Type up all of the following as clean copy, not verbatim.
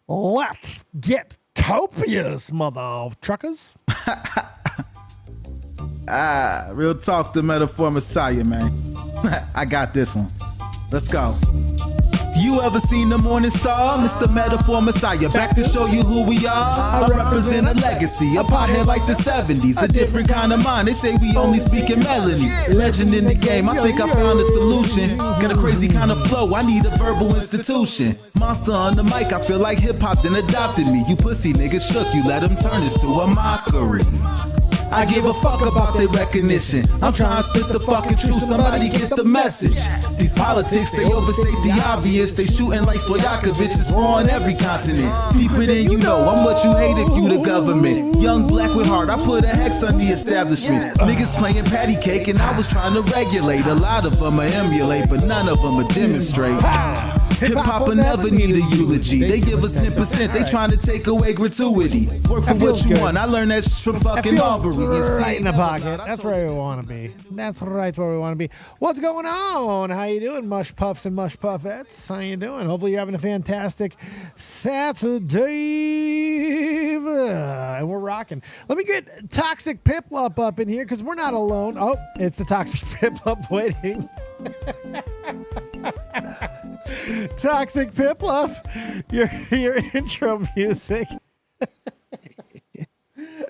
Let's get copious, mother truckers. Real talk, the metaphor messiah, man. I got this one. Let's go. You ever seen the morning star? Mr. Metaphor Messiah, back to show you who we are. I represent a legacy, a pothead like the 70s, a different kind of mind. They say we only speak in melodies. Legend in the game, I think I found a solution. Got a crazy kind of flow, I need a verbal institution. Monster on the mic, I feel like hip-hop then adopted me. You pussy niggas shook, you let them turn this to a mockery. I give a fuck about their recognition. I'm trying to spit the fucking truth, somebody get the message. These politics, they overstate the obvious. They shooting like Stojakovic, it's war on every continent. Deeper than you know, I'm what you hate if you the government. Young black with heart, I put a hex on the establishment. Niggas playing patty cake and I was trying to regulate. A lot of them I emulate, but none of them I demonstrate. Hip-hop will never need a eulogy. They give us 10%, they trying to take away gratuity. Work for what you want, I learned that from fucking Aubrey. Right in the pocket. That's where we want to be. That's right where we want to be. What's going on? How you doing, Mush Puffs and Mush Puffettes? How you doing? Hopefully you're having a fantastic Saturday. And we're rocking. Let me get Toxic Piplup up in here because we're not alone. Oh, it's the Toxic Piplup waiting. Toxic Piplup, your intro music.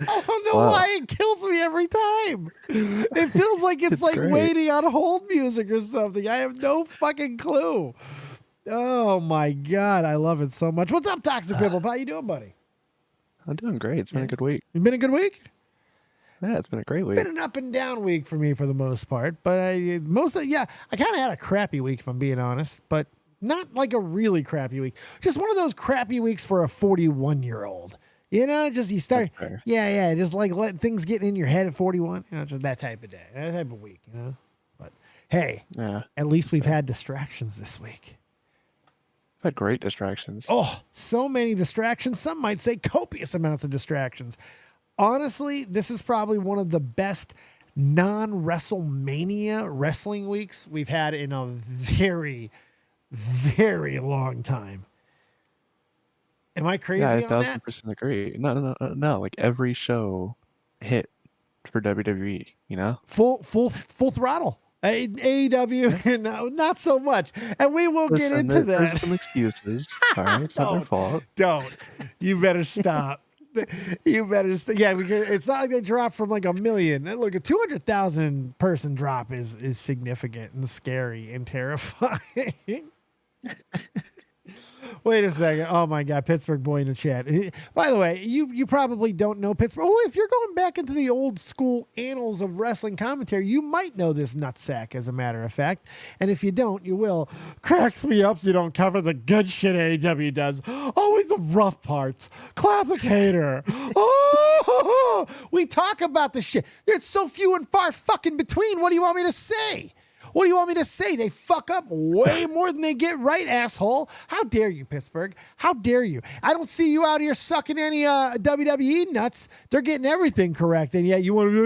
I don't know why it kills me every time. It feels like it's like great. Waiting on hold music or something. I have no fucking clue. Oh my God, I love it so much. What's up, Toxic Piplup? How you doing, buddy? I'm doing great. It's been a good week. It's been a good week? Yeah, it's been a great week. Been an up and down week for me for the most part, but I kind of had a crappy week if I'm being honest, but not like a really crappy week. Just one of those crappy weeks for a 41-year-old. You know, just you start, just like let things get in your head at 41. You know, just that type of day, that type of week. You know, but hey, at least we've had distractions this week. I've had great distractions. Oh, so many distractions. Some might say copious amounts of distractions. Honestly, this is probably one of the best non-WrestleMania wrestling weeks we've had in a very, very long time. Am I crazy on that? 1,000% agree. No. Like every show hit for WWE, you know? Full throttle. AEW, no, not so much. And we will get into that. There's some excuses. All right, it's not their fault. Don't. You better stop. You better yeah, because it's not like they dropped from like 1 million. Look, a 200,000 person drop is significant and scary and terrifying. Wait a second. Oh my God, Pittsburgh boy in the chat. By the way, you probably don't know Pittsburgh. Oh, if you're going back into the old school annals of wrestling commentary, you might know this nutsack, as a matter of fact. And if you don't, you will. Cracks me up you don't cover the good shit AEW does. Always the rough parts. Classic hater. Oh, we talk about the shit. It's so few and far fucking between. What do you want me to say? What do you want me to say? They fuck up way more than they get right, asshole. How dare you, Pittsburgh? How dare you? I don't see you out here sucking any WWE nuts. They're getting everything correct, and yet you want to be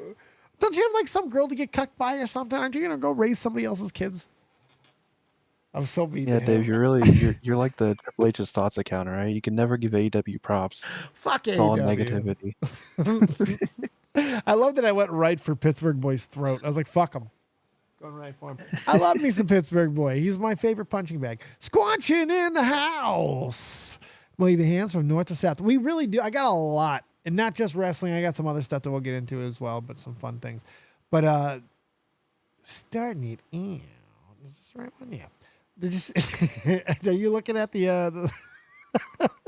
like, don't you have like some girl to get cucked by or something? Aren't you going to go raise somebody else's kids? I'm so mean. Yeah, Dave, you're like the Triple H's thoughts account, right? You can never give AEW props. Fuck it's AEW. all negativity. I love that I went right for Pittsburgh boy's throat. I was like, fuck him. Going right for him. I love me some Pittsburgh boy. He's my favorite punching bag. Squanching in the house. Waving hands from north to south. We really do. I got a lot. And not just wrestling. I got some other stuff that we'll get into as well, but some fun things. But starting it out. Is this the right one? Yeah. They're just are you looking at the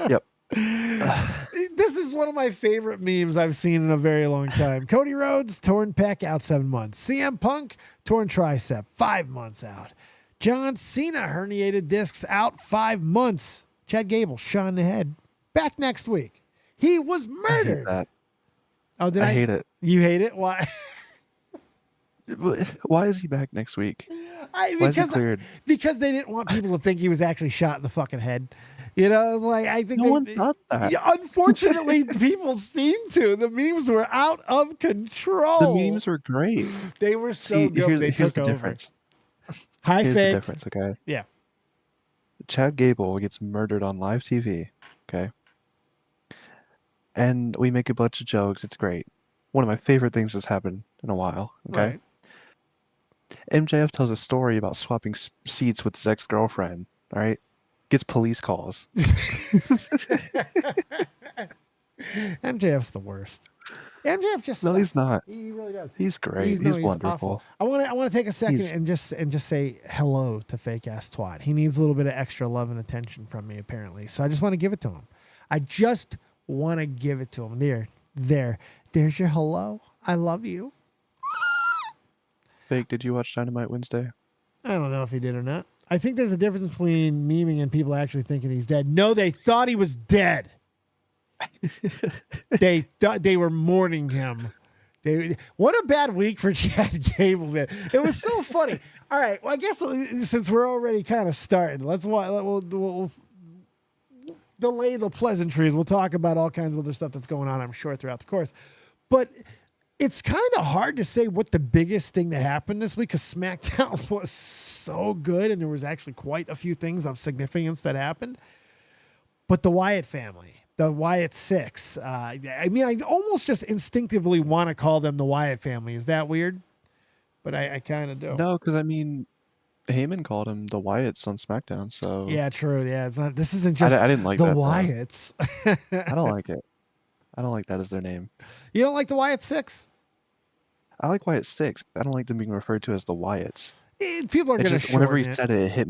Yep. This is one of my favorite memes I've seen in a very long time. Cody Rhodes, torn pec, out 7 months. CM Punk, torn tricep, 5 months out. John Cena, herniated discs, out 5 months. Chad Gable, shot in the head, back next week. He was murdered. I hate that. Oh, I hate it. You hate it? Why? Why is he back next week? Because they didn't want people to think he was actually shot in the fucking head. You know, like I think no one thought that. Unfortunately, people seem to. The memes were out of control. The memes were great. They were so good. They took over. Difference. High here's fake. The difference, okay? Yeah. Chad Gable gets murdered on live TV. Okay. And we make a bunch of jokes. It's great. One of my favorite things that's happened in a while. Okay. Right. MJF tells a story about swapping seats with his ex-girlfriend. All right. Gets police calls. MJF's the worst. MJF just No, sucks. He's not. He really does. He's great. He's Awful. wonderful. I want to take a second and just say hello to fake ass twat. He needs a little bit of extra love and attention from me apparently. So I just want to give it to him. I just want to give it to him. There's your hello. I love you. Fake, did you watch Dynamite Wednesday? I don't know if he did or not. I think there's a difference between memeing and people actually thinking he's dead. No, they thought he was dead. They thought they were mourning him. What a bad week for Chad Gable, man. It was so funny. All right, well, I guess since we're already kind of starting, we'll delay the pleasantries. We'll talk about all kinds of other stuff that's going on, I'm sure, throughout the course. But it's kind of hard to say what the biggest thing that happened this week because SmackDown was so good and there was actually quite a few things of significance that happened. But the Wyatt family, the Wyatt Six, I almost just instinctively want to call them the Wyatt family. Is that weird? But I kind of do. No, because Heyman called him the Wyatts on SmackDown. So yeah, true. Yeah, it's not. This isn't just I didn't like the that, Wyatts. I don't like it. I don't like that as their name. You don't like the Wyatt Six? I like Wyatt Six. I don't like them being referred to as the Wyatts. People are going to whenever he said it, it hit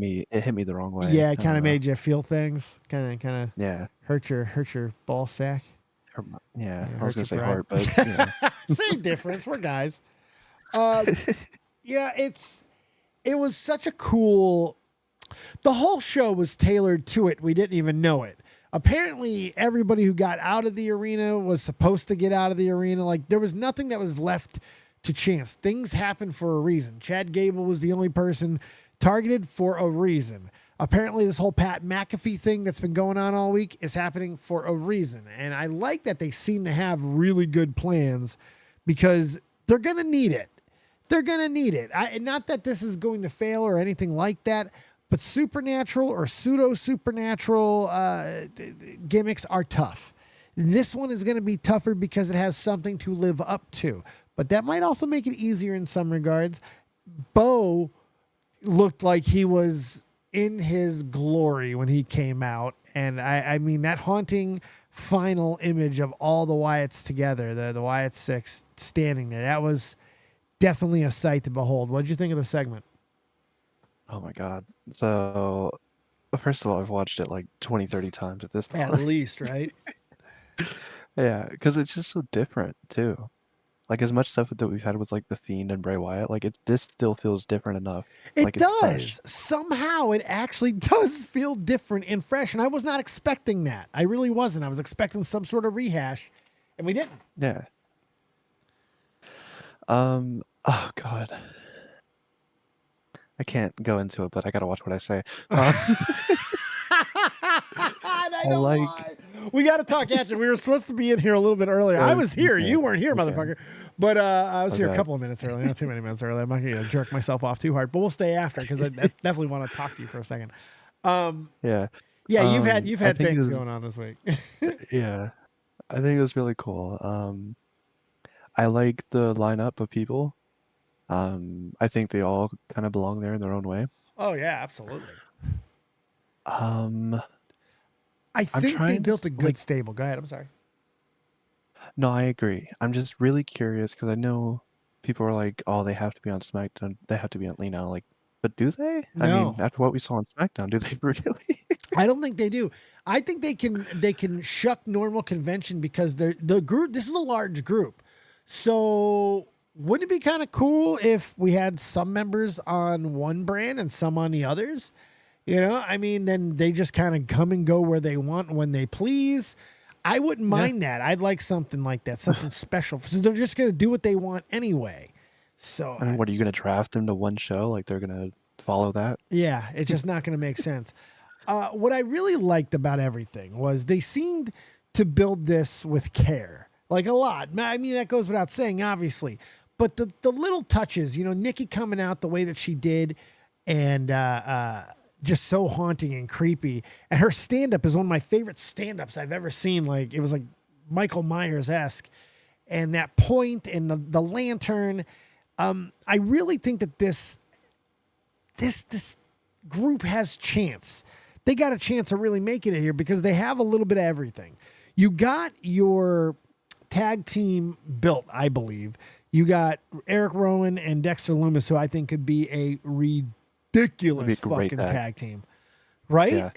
me the wrong way. Yeah, it kind of made you feel things. Kind of. Yeah. Hurt your ball sack. Yeah, I was gonna say heart, but same difference. We're guys. Yeah, it was such a cool. The whole show was tailored to it. We didn't even know it. Apparently, everybody who got out of the arena was supposed to get out of the arena. Like there was nothing that was left to chance. Things happen for a reason. Chad Gable was the only person targeted for a reason. Apparently, this whole Pat McAfee thing that's been going on all week is happening for a reason. And I like that they seem to have really good plans because they're going to need it. They're going to need it. Not that this is going to fail or anything like that, but supernatural or pseudo-supernatural gimmicks are tough. This one is going to be tougher because it has something to live up to. But that might also make it easier in some regards. Bo looked like he was in his glory when he came out. And I mean, that haunting final image of all the Wyatts together, the Wyatt Six standing there, that was definitely a sight to behold. What did you think of the segment? Oh my God. So first of all, I've watched it like 20, 30 times at this point. At least, right? Yeah, because it's just so different too. Like as much stuff that we've had with like the Fiend and Bray Wyatt, like this still feels different enough. It like, does. fresh. Somehow it actually does feel different and fresh. And I was not expecting that. I really wasn't. I was expecting some sort of rehash and we didn't. Yeah. Oh God. I can't go into it, but I gotta watch what I say. We got to talk after. We were supposed to be in here a little bit earlier. I was here. You weren't here, motherfucker. But I was here a couple of minutes early. Not too many minutes early. I'm not going to jerk myself off too hard. But we'll stay after because I definitely want to talk to you for a second. Yeah. Yeah, you've had things going on this week. Yeah. I think it was really cool. I like the lineup of people. I think they all kind of belong there in their own way. Oh yeah, absolutely. I I'm think they trying to, built a good like- stable. Go ahead. I'm sorry. No, I agree. I'm just really curious because I know people are like, "Oh, they have to be on SmackDown. They have to be on Lena." Like, but do they? I No. mean, after what we saw on SmackDown, do they really? I don't think they do. I think they can shuck normal convention because the group. This is a large group, so wouldn't it be kind of cool if we had some members on one brand and some on the others? You know, I mean, then they just kind of come and go where they want when they please. I wouldn't mind that. I'd like something like that, something special. Since they're just going to do what they want anyway. So, I mean, what are you going to draft them to one show? Like they're going to follow that? yeah, it's just not going to make sense. What I really liked about everything was they seemed to build this with care, like a lot. I mean, that goes without saying, obviously. But the little touches, you know, Nikki coming out the way that she did and just so haunting and creepy. And her stand-up is one of my favorite stand-ups I've ever seen. Like, it was like Michael Myers-esque. And that point and the lantern, I really think that this group has chance. They got a chance of really making it here because they have a little bit of everything. You got your tag team built, I believe. You got Eric Rowan and Dexter Lumis, who I think could be a ridiculous fucking tag team. Right? Yeah.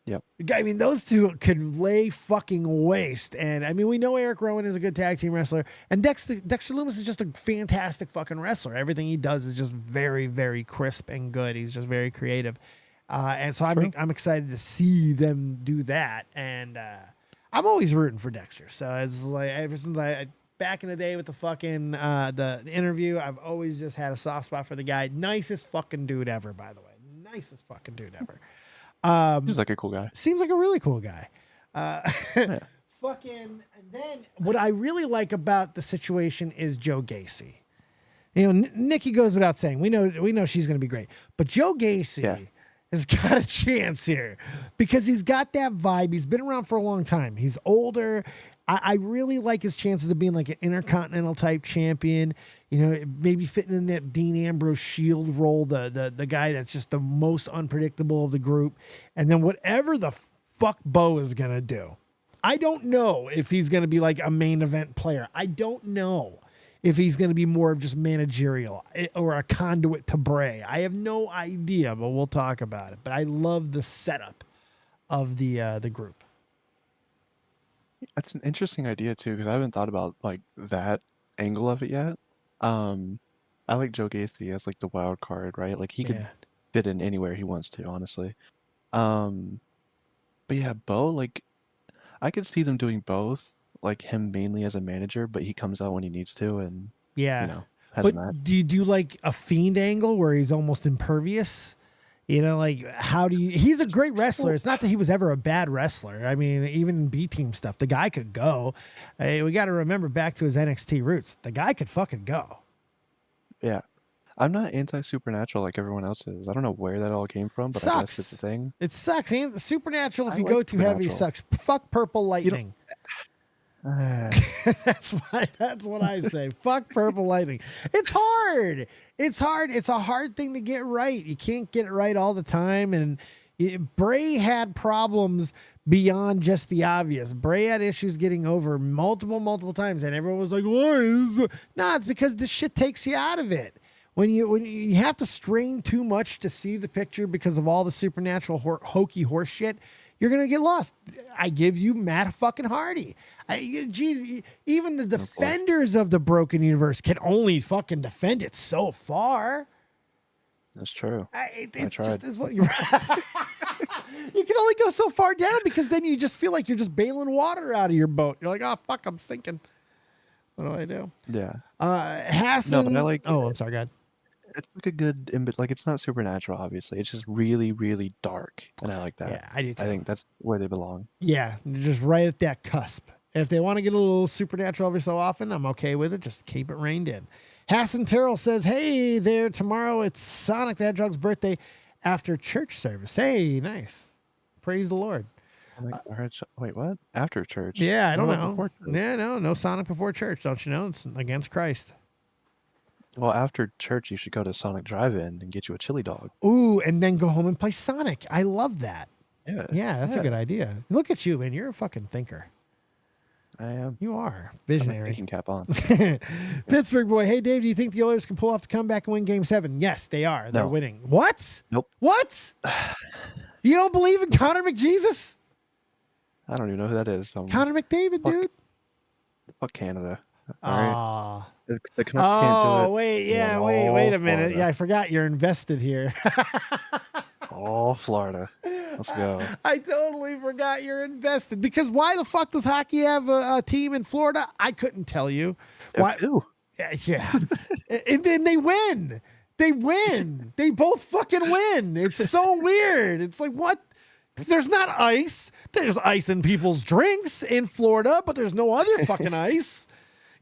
Yep. I mean, those two could lay fucking waste. And I mean, we know Eric Rowan is a good tag team wrestler, and Dexter Lumis is just a fantastic fucking wrestler. Everything he does is just very, very crisp and good. He's just very creative. And so I'm excited to see them do that. And I'm always rooting for Dexter. So it's like, ever since back in the day with the fucking, the interview, I've always just had a soft spot for the guy. Nicest fucking dude ever, by the way. Nicest fucking dude ever. Seems like a cool guy. Seems like a really cool guy. Fucking, and then what I really like about the situation is Joe Gacy. You know, Nikki goes without saying. We know she's going to be great, but Joe Gacy has got a chance here because he's got that vibe. He's been around for a long time. He's older. I really like his chances of being like an intercontinental type champion. You know, maybe fitting in that Dean Ambrose Shield role, the guy that's just the most unpredictable of the group. And then whatever the fuck Bo is going to do. I don't know if he's going to be like a main event player. I don't know if he's going to be more of just managerial or a conduit to Bray. I have no idea, but we'll talk about it. But I love the setup of the group. That's an interesting idea too, because I haven't thought about like that angle of it yet. I like Joe Gacy as like the wild card, right? Like he could fit in anywhere he wants to, honestly. But yeah, Bo, like I could see them doing both, like him mainly as a manager, but he comes out when he needs to, and you know, has a match. Do you do like a Fiend angle where he's almost impervious? You know, like how do you? He's a great wrestler. It's not that he was ever a bad wrestler. I mean, even in B team stuff, the guy could go. We got to remember back to his NXT roots. The guy could fucking go. Yeah, I'm not anti-supernatural like everyone else is. I don't know where that all came from, but I guess it's a thing. It sucks. Supernatural, if you go too heavy, sucks. Fuck Purple Lightning. That's what I say. Fuck Purple Lightning. It's hard. It's a hard thing to get right. You can't get it right all the time. And Bray had problems beyond just the obvious. Bray had issues getting over multiple times, and everyone was like, "Why?" No, it's because this shit takes you out of it. When you have to strain too much to see the picture because of all the supernatural hokey horse shit, you're going to get lost. I give you Matt fucking Hardy. Geez, even the defenders of the broken universe can only fucking defend it so far. That's true. I tried. Just is what you you can only go so far down because then you just feel like you're just bailing water out of your boat. You're like, oh, fuck, I'm sinking. What do I do? Yeah. Hassan. No, but I like. Oh, I'm sorry, God. It's like a good, like it's not supernatural, obviously. It's just really, really dark, and I like that. Yeah, I do too. I think that's where they belong. Yeah, just right at that cusp. If they want to get a little supernatural every so often, I'm okay with it. Just keep it reined in. Hassan Terrell says, "Hey there, tomorrow it's Sonic the Hedgehog's birthday after church service." Hey, nice. Praise the Lord. Wait, what? After church? Yeah, I don't know. Yeah, no Sonic before church. Don't you know? It's against Christ. Well, after church, you should go to Sonic Drive-In and get you a chili dog. Ooh, and then go home and play Sonic. I love that. Yeah, that's a good idea. Look at you, man. You're a fucking thinker. I am. You are. Visionary. Thinking cap on. Pittsburgh boy. Hey, Dave, do you think the Oilers can pull off the comeback and win Game 7? Yes, they are. They're winning. What? Nope. What? You don't believe in Connor McJesus? I don't even know who that is. Connor McDavid, dude. Fuck Canada. Ah. The Canucks can't do it. Wait a minute. Florida. Yeah, I forgot you're invested here. All Florida. Let's go. I totally forgot you're invested. Because why the fuck does hockey have a team in Florida? I couldn't tell you. Why? Yeah. And then they win. They win. They both fucking win. It's so weird. It's like, what? There's not ice. There's ice in people's drinks in Florida, but there's no other fucking ice.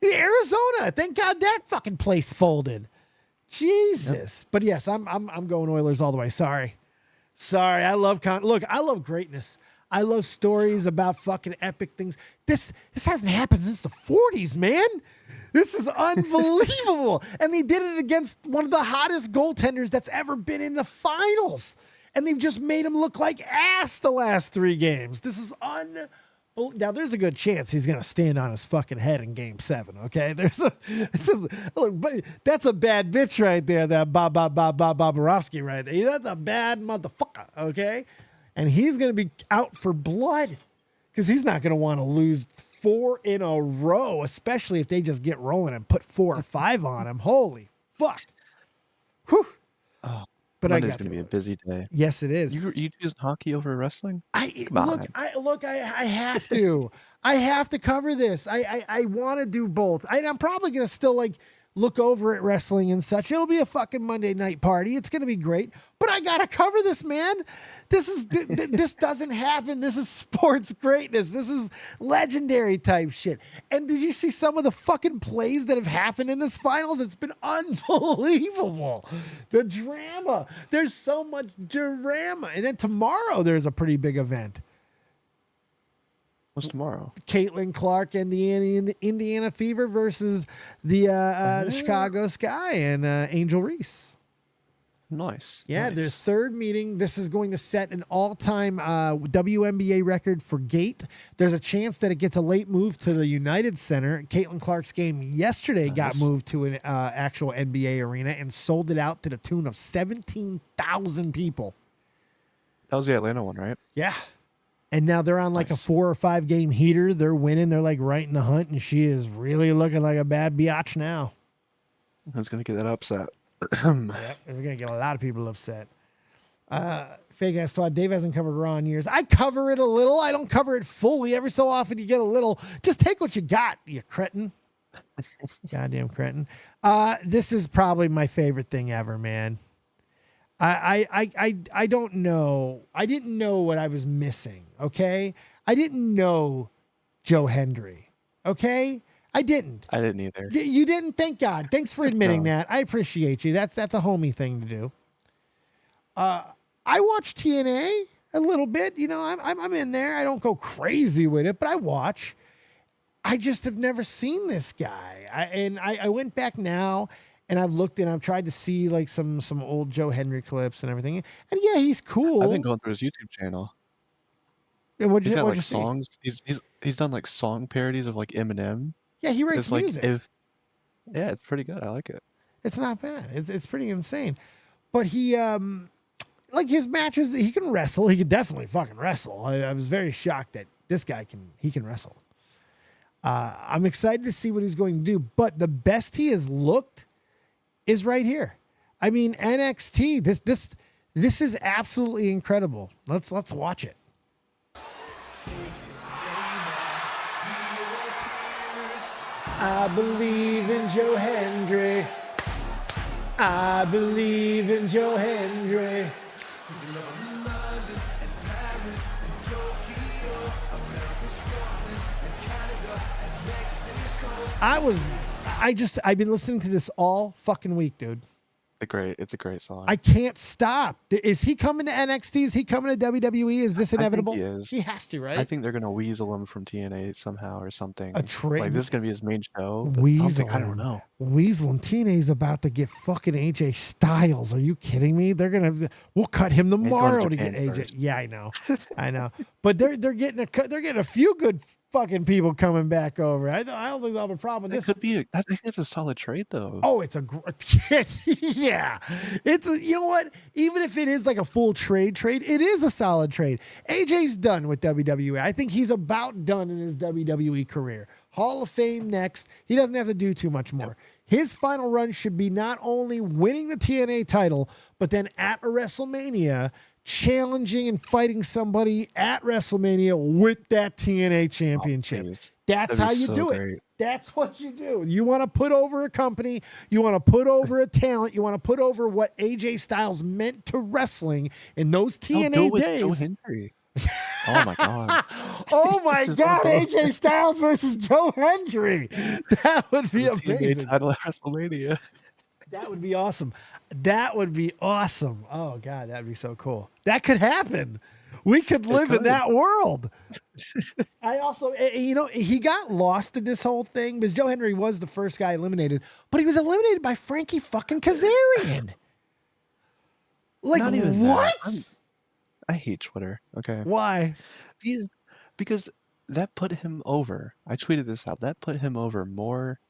Arizona, thank God that fucking place folded. Jesus. Yep. But yes, I'm going Oilers all the way. Sorry. Sorry, I love look, I love greatness. I love stories about fucking epic things. This hasn't happened since the 40s, man. This is unbelievable. And they did it against one of the hottest goaltenders that's ever been in the finals. And they've just made him look like ass the last 3 games. This is unbelievable. Now, there's a good chance he's going to stand on his fucking head in game 7, okay? Look, that's a bad bitch right there, that Bobrovsky right there. That's a bad motherfucker, okay? And he's going to be out for blood because he's not going to want to lose 4 in a row, especially if they just get rolling and put 4 or 5 on him. Holy fuck. Whew. Oh, but Monday's going to be a busy day. Yes, it is. You choose hockey over wrestling? I have to. I have to cover this. I want to do both. I'm probably going to still like look over at wrestling and such. It'll be a fucking Monday night party. It's going to be great. But I got to cover this, man. This doesn't happen. This is sports greatness. This is legendary type shit. And did you see some of the fucking plays that have happened in this finals? It's been unbelievable. The drama. There's so much drama. And then tomorrow there's a pretty big event. What's tomorrow? Caitlin Clark and the Indiana Fever versus the Chicago Sky and Angel Reese. Nice. Yeah, nice. their third meeting. This is going to set an all-time WNBA record for gate. There's a chance that it gets a late move to the United Center. Caitlin Clark's game yesterday got moved to an actual NBA arena and sold it out to the tune of 17,000 people. That was the Atlanta one, right? Yeah. And now they're on like a 4 or 5 game heater. They're winning. They're like right in the hunt, and she is really looking like a bad biatch now. That's going to get that upset. Yep, it's gonna get a lot of people upset. Fake ass twat. Dave hasn't covered Raw in years. I cover it a little. I don't cover it fully. Every so often you get a little. Just take what you got, you cretin. Goddamn cretin. This is probably my favorite thing ever, man. I don't know. I didn't know what I was missing. Okay, I didn't know Joe Hendry. Okay. I didn't either. You didn't? Thank God. Thanks for admitting that. I appreciate you. That's a homie thing to do. I watch TNA a little bit. You know, I'm in there. I don't go crazy with it, but I watch. I just have never seen this guy. I went back now and I've looked and I've tried to see like some old Joe Hendry clips and everything. And yeah, he's cool. I've been going through his YouTube channel. And he's got like songs. He's done like song parodies of like Eminem. Yeah, he writes music. Yeah, it's pretty good. I like it. It's not bad. It's pretty insane. But he like his matches, he can wrestle. He can definitely fucking wrestle. I was very shocked that this guy can wrestle. I'm excited to see what he's going to do. But the best he has looked is right here. I mean, NXT. This is absolutely incredible. Let's watch it. I believe in Joe Hendry. I believe in Joe Hendry. I've been listening to this all fucking week, dude. It's a great song. I can't stop. Is he coming to NXT? Is he coming to WWE? Is this inevitable? I think he is. He has to, right? I think they're gonna weasel him from TNA somehow or something. A trade. Like this is gonna be his main show. Weasel. I don't know. Weasel and TNA's about to get fucking AJ Styles. Are you kidding me? We'll cut him tomorrow to get AJ. First. Yeah, I know. But they're getting a few good fucking people coming back over. I don't think they'll have a problem with this. I think it's a solid trade though. Oh, it's a yeah. You know what? Even if it is like a full trade, it is a solid trade. AJ's done with WWE. I think he's about done in his WWE career. Hall of Fame next. He doesn't have to do too much more. Yep. His final run should be not only winning the TNA title, but then at a WrestleMania, challenging and fighting somebody at WrestleMania with that TNA championship. That's how you do it. That's what you do. You want to put over a company. You want to put over a talent. You want to put over what AJ Styles meant to wrestling in those TNA days. Joe Hendry. Oh my God. Oh my God. AJ Styles versus Joe Hendry. That would be amazing. TNA title at WrestleMania. That would be awesome. That would be awesome. Oh God, that'd be so cool. That could happen. We could live in that world. I also, he got lost in this whole thing because Joe Hendry was the first guy eliminated, but he was eliminated by Frankie fucking Kazarian. Like, Not even what? I hate Twitter. Okay. Why? Because that put him over. I tweeted this out. That put him over more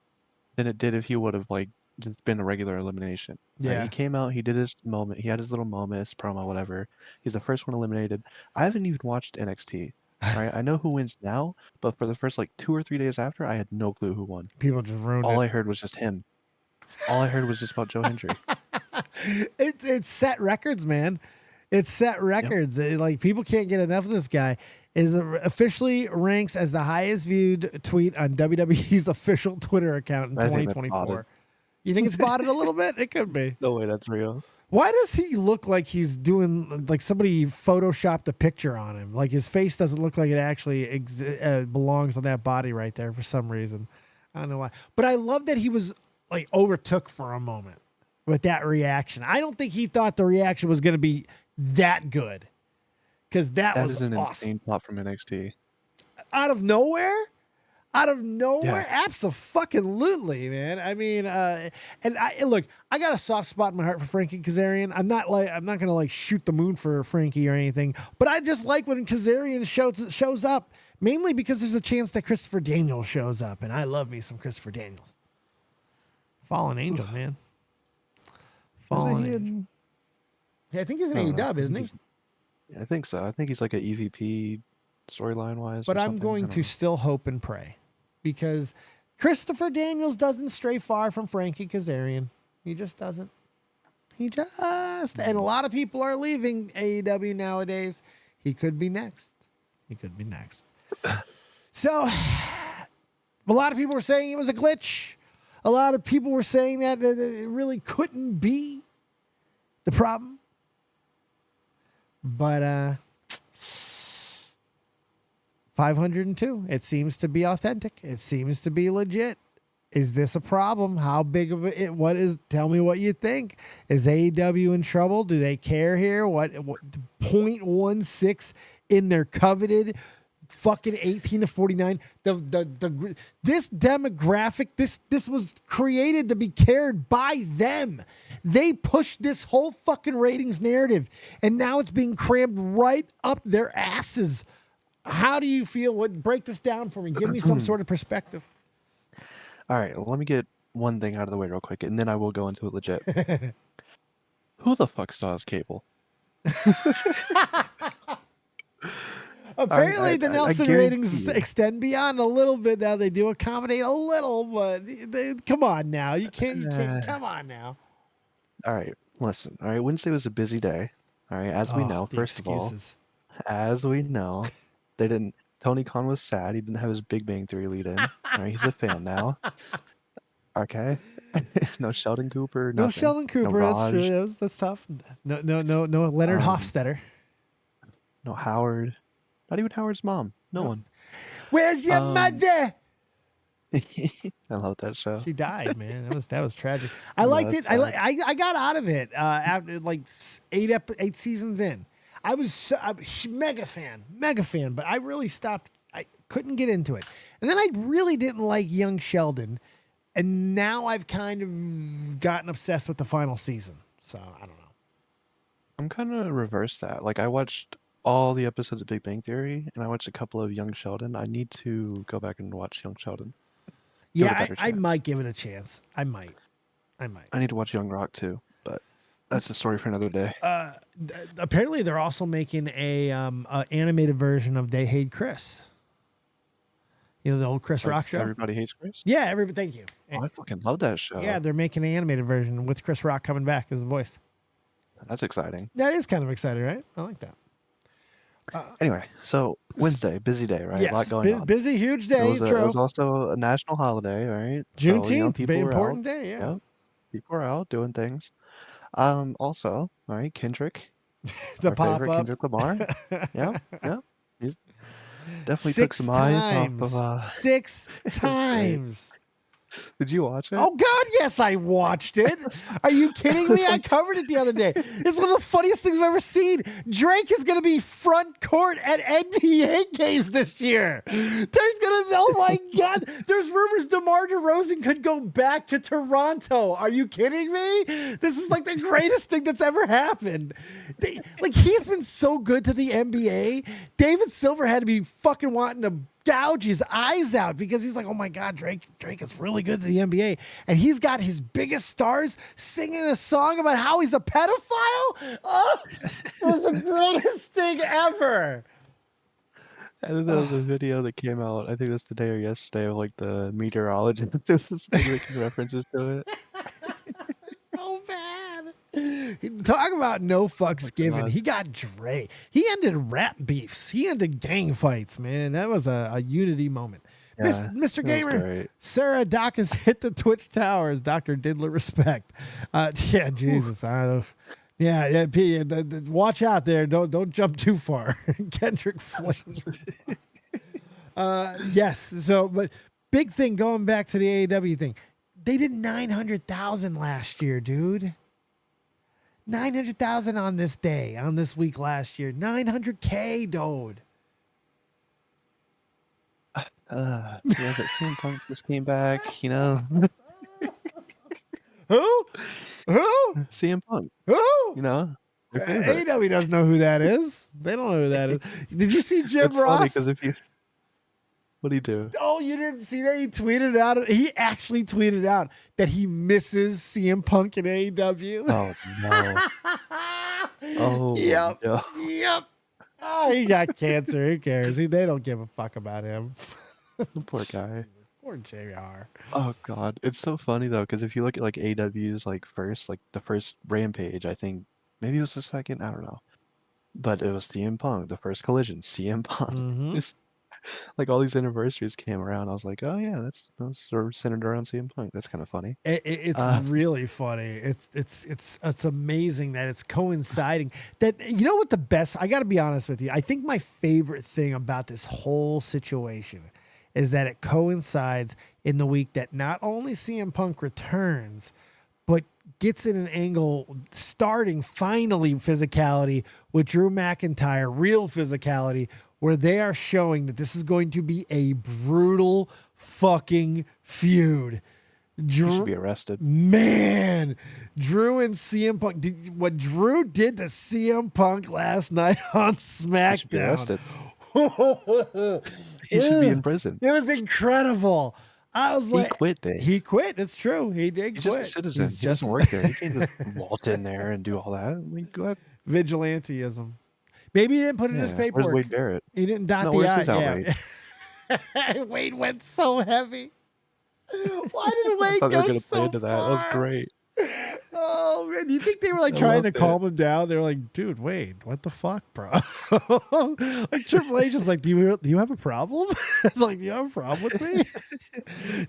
than it did if he would have like just been a regular elimination. Right? Yeah. He came out, he did his moment, he had his little moment, his promo, whatever. He's the first one eliminated. I haven't even watched NXT. Right? I know who wins now, but for the first like 2 or 3 days after, I had no clue who won. People just ruined it. All I heard was just him. All I heard was just about Joe Hendry. It's set records, man. It's set records. Like, people can't get enough of this guy. Is officially ranks as the highest viewed tweet on WWE's official Twitter account in 2024. You think it's botted a little bit? It could be. No way, that's real. Why does he look like he's doing, like somebody photoshopped a picture on him? Like, his face doesn't look like it actually belongs on that body right there for some reason. I don't know why. But I love that he was like overtook for a moment with that reaction. I don't think he thought the reaction was going to be that good. Because that was is an awesome. insane pop from NXT. Out of nowhere? Yeah. Absolutely, man. I mean, look, I got a soft spot in my heart for Frankie Kazarian. I'm not gonna like shoot the moon for Frankie or anything, but I just like when Kazarian shows up, mainly because there's a chance that Christopher Daniels shows up, and I love me some Christopher Daniels. Fallen Angel, man. Fallen Angel. Yeah, I think he's an AEW, isn't he? I think so. I think he's like an EVP storyline wise. But I'm going to still hope and pray, because Christopher Daniels doesn't stray far from Frankie Kazarian. He just doesn't. And a lot of people are leaving AEW nowadays. He could be next. So a lot of people were saying it was a glitch. A lot of people were saying that it really couldn't be the problem. But 502, it seems to be authentic. It seems to be legit. Is this a problem? How big of it? What is? Tell me what you think. Is AEW in trouble? Do they care here? What 0.16 in their coveted fucking 18 to 49? This demographic, this was created to be cared by them. They pushed this whole fucking ratings narrative, and now it's being crammed right up their asses. How do you feel? Break this down for me. Give me some sort of perspective. All right, well, let me get one thing out of the way real quick, and then I will go into it legit. Who the fuck still has cable? Apparently, the Nelson ratings extend beyond a little bit now. They do accommodate a little, but come on now. You can't. Come on now. All right, listen. All right, Wednesday was a busy day. All right, as we know, first of all, as we know, they didn't. Tony Khan was sad. He didn't have his Big Bang Theory lead in. All right, he's a fan now. Okay. No Sheldon Cooper. Nothing. No Sheldon Cooper. No That's true. That's tough. No Leonard Hofstetter. No Howard. Not even Howard's mom. No one. Where's your mother? I love that show. She died, man. That was tragic. I liked it. I got out of it after like 8 seasons in. I was a mega fan, but I really stopped. I couldn't get into it. And then I really didn't like young Sheldon. And now I've kind of gotten obsessed with the final season. So I don't know. I'm kind of reverse that. Like, I watched all the episodes of Big Bang Theory, and I watched a couple of Young Sheldon. I need to go back and watch Young Sheldon. Yeah, I might give it a chance. I might. I need to watch Young Rock too, but that's a story for another day. Apparently, they're also making a animated version of They Hate Chris. You know, the old Chris Rock show? Everybody Hates Chris? Yeah, everybody. Thank you. Oh, I fucking love that show. Yeah, they're making an animated version with Chris Rock coming back as a voice. That's exciting. That is kind of exciting, right? I like that. Anyway, so Wednesday, busy day, right? Yes, a lot going on. Busy, huge day. It was also a national holiday, right? Juneteenth, so, very important day, yeah. People are out doing things. Also, all right, Kendrick. The our favorite pop-up. Kendrick Lamar. Yeah. He's definitely took some times. eyes off of... 6 times. Did you watch it? Oh God, yes, I watched it. Are you kidding me? I covered it the other day. It's one of the funniest things I've ever seen. Drake is going to be front court at NBA games this year. Oh my God, there's rumors DeMar DeRozan could go back to Toronto. Are you kidding me? This is like the greatest thing that's ever happened. He's been so good to the NBA. David Silver had to be fucking wanting to gouge his eyes out because he's like, oh my God, Drake is really good to the NBA. And he's got his biggest stars singing a song about how he's a pedophile. Oh, it was the greatest thing ever. I don't know the video that came out, I think it was today or yesterday, of like the meteorologist. It was making references to it. So bad. Talk about no fucks given. He got Dre. He ended rap beefs. He ended gang fights, man. That was a unity moment. Yeah, Mr. Gamer, Sarah Dawkins hit the Twitch towers. Dr. Diddler respect. Yeah, Jesus. I don't. Yeah. Watch out there. Don't jump too far. Kendrick Flynn. Yes. So, but big thing going back to the AEW thing. They did 900,000 last year, dude. 900,000 on this day, on this week last year. 900K, dude. Yeah, but CM Punk just came back, you know. Who? CM Punk. Who? You know. AEW doesn't know who that is. They don't know who that is. Did you see Jim Ross? Because if you, what do you do? Oh, you didn't see that? He tweeted out. He actually tweeted out that he misses CM Punk in AEW. Oh no. Oh. Yep. No. Yep. Oh, he got cancer. Who cares? They don't give a fuck about him. Poor guy. Poor JR. Oh God, it's so funny though, because if you look at like AEW's like the first Rampage, I think maybe it was the second, I don't know, but it was CM Punk. The first Collision, CM Punk. Mm-hmm. Just like all these anniversaries came around, I was like, oh yeah, that's sort of centered around CM Punk. That's kind of funny. It's really funny. It's amazing that it's coinciding. That, you know what, the best, I got to be honest with you, I think my favorite thing about this whole situation is that it coincides in the week that not only CM Punk returns, but gets in an angle starting finally physicality with Drew McIntyre, real physicality, where they are showing that this is going to be a brutal fucking feud. Drew should be arrested. Man, Drew and CM Punk. What Drew did to CM Punk last night on SmackDown. He should be arrested. He should be in prison. It was incredible. I was like, he quit, Dave. He quit. It's true. He did He's quit. Just a citizen. He doesn't work there. He can't just waltz in there and do all that. I mean, go ahead. Vigilanteism. Maybe he didn't put it in his paperwork. Where's Wade Barrett? He didn't dot the I. Yeah. Wade went so heavy. Why did Wade go gonna so play into that. That was great. Oh man, you think they were like trying to calm him down? They were like, "Dude, Wade, what the fuck, bro?" Like Triple H is like, "Do you have a problem? Like, do you have a problem with me?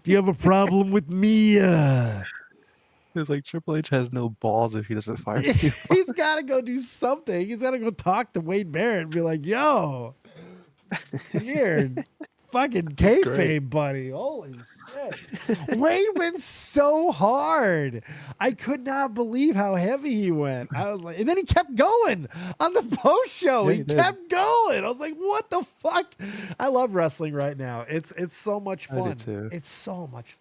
Do you have a problem with me?" It's like Triple H has no balls if he doesn't fire you. He's got to go do something. He's got to go talk to Wade Barrett and be like, "Yo, come here, fucking kayfabe, buddy. Holy shit." Wade went so hard. I could not believe how heavy he went. I was like, and then he kept going on the post show. Yeah, he kept going. I was like, what the fuck? I love wrestling right now. It's so much fun. I do too. It's so much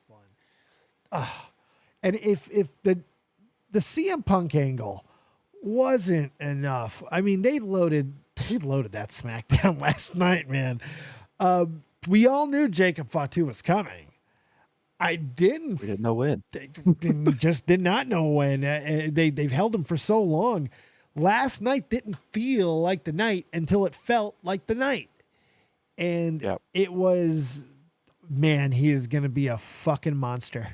fun. And if the CM Punk angle wasn't enough, I mean, they loaded that SmackDown last night, man. We all knew Jacob Fatu was coming. We didn't know when. Just did not know when. They've held him for so long. Last night didn't feel like the night until it felt like the night. And It was, man, he is going to be a fucking monster.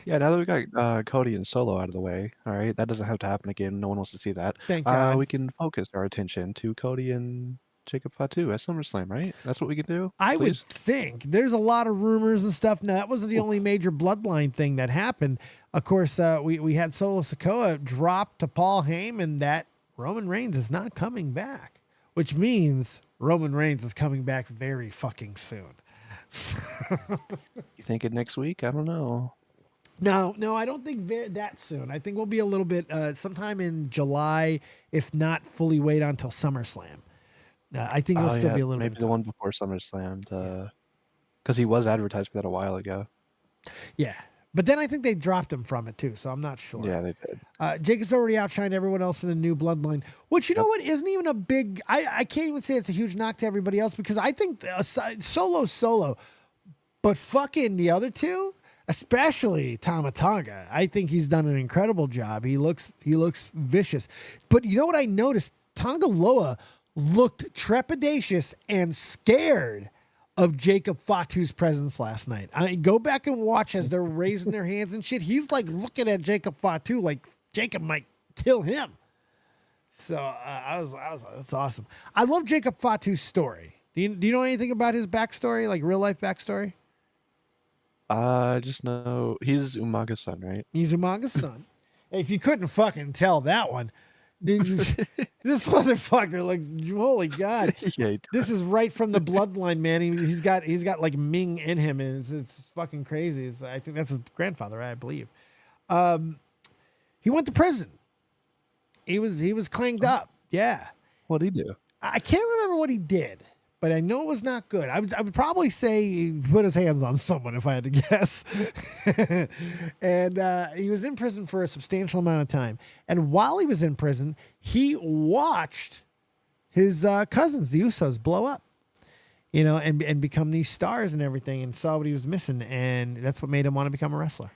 Yeah, now that we got Cody and Solo out of the way, all right, that doesn't have to happen again. No one wants to see that. Thank God. We can focus our attention to Cody and Jacob Fatu at SummerSlam, right? That's what we can do. I would please? think there's a lot of rumors and stuff. Now, that wasn't the only major bloodline thing that happened. Of course, we had Solo Sikoa drop to Paul Heyman that Roman Reigns is not coming back, which means Roman Reigns is coming back very fucking soon. You think it next week? I don't know. No, I don't think that soon. I think we'll be a little bit sometime in July, if not fully wait until SummerSlam. I think it'll still be a little maybe bit. The one before SummerSlam, because he was advertised for that a while ago. Yeah. But then I think they dropped him from it too, so I'm not sure. Yeah, they did. Jake has already outshined everyone else in the new bloodline, which, you know what, isn't even a big... I can't even say it's a huge knock to everybody else, because I think solo, but fucking the other two, especially Tama Tonga, I think he's done an incredible job. He looks vicious. But you know what I noticed? Tonga Loa looked trepidatious and scared of Jacob Fatu's presence last night. I mean, go back and watch as they're raising their hands and shit. He's like looking at Jacob Fatu like Jacob might kill him. So that's awesome. I love Jacob Fatu's story. Do you know anything about his backstory, like real life backstory? I just know he's Umaga's son, right? He's Umaga's son. If you couldn't fucking tell that one, this motherfucker looks, holy God. Yeah, this is right from the bloodline, man. He's got like Ming in him, and it's fucking crazy. I think that's his grandfather, I believe. He went to prison. He was clanged up. Yeah. What'd he do? I can't remember what he did, but I know it was not good. I would probably say he put his hands on someone if I had to guess. And he was in prison for a substantial amount of time. And while he was in prison, he watched his cousins, the Usos, blow up, and become these stars and everything, and saw what he was missing. And that's what made him want to become a wrestler.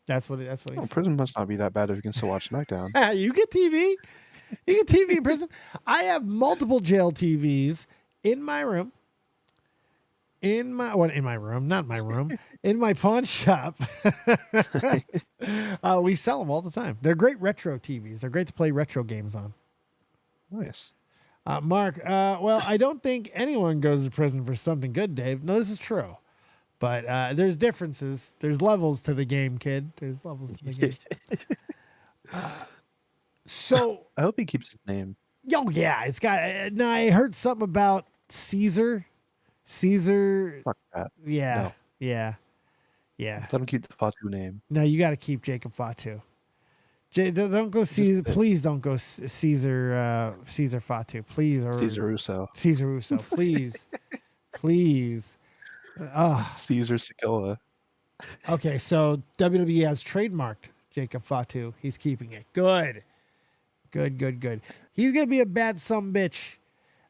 That's what he said. Prison must not be that bad if you can still watch SmackDown. You get TV. You get TV in prison. I have multiple jail TVs in my room. In my room, not my room, in my pawn shop. We sell them all the time. They're great retro TVs. They're great to play retro games on. Nice. Mark, well, I don't think anyone goes to prison for something good, Dave. No, this is true. But there's differences. There's levels to the game, kid. There's levels to the game. So I hope he keeps his name. Oh, yeah. It's got... No, I heard something about Caesar. Fuck that. Yeah. No. Yeah. Let him keep the Fatu name. No, you got to keep Jacob Fatu. Don't go Caesar. Please don't go Caesar Fatu. Please. Or Caesar Russo. Caesar Russo. Please. Please. Caesar Sikoa. Okay, so WWE has trademarked Jacob Fatu. He's keeping it. Good. He's going to be a bad sumbitch.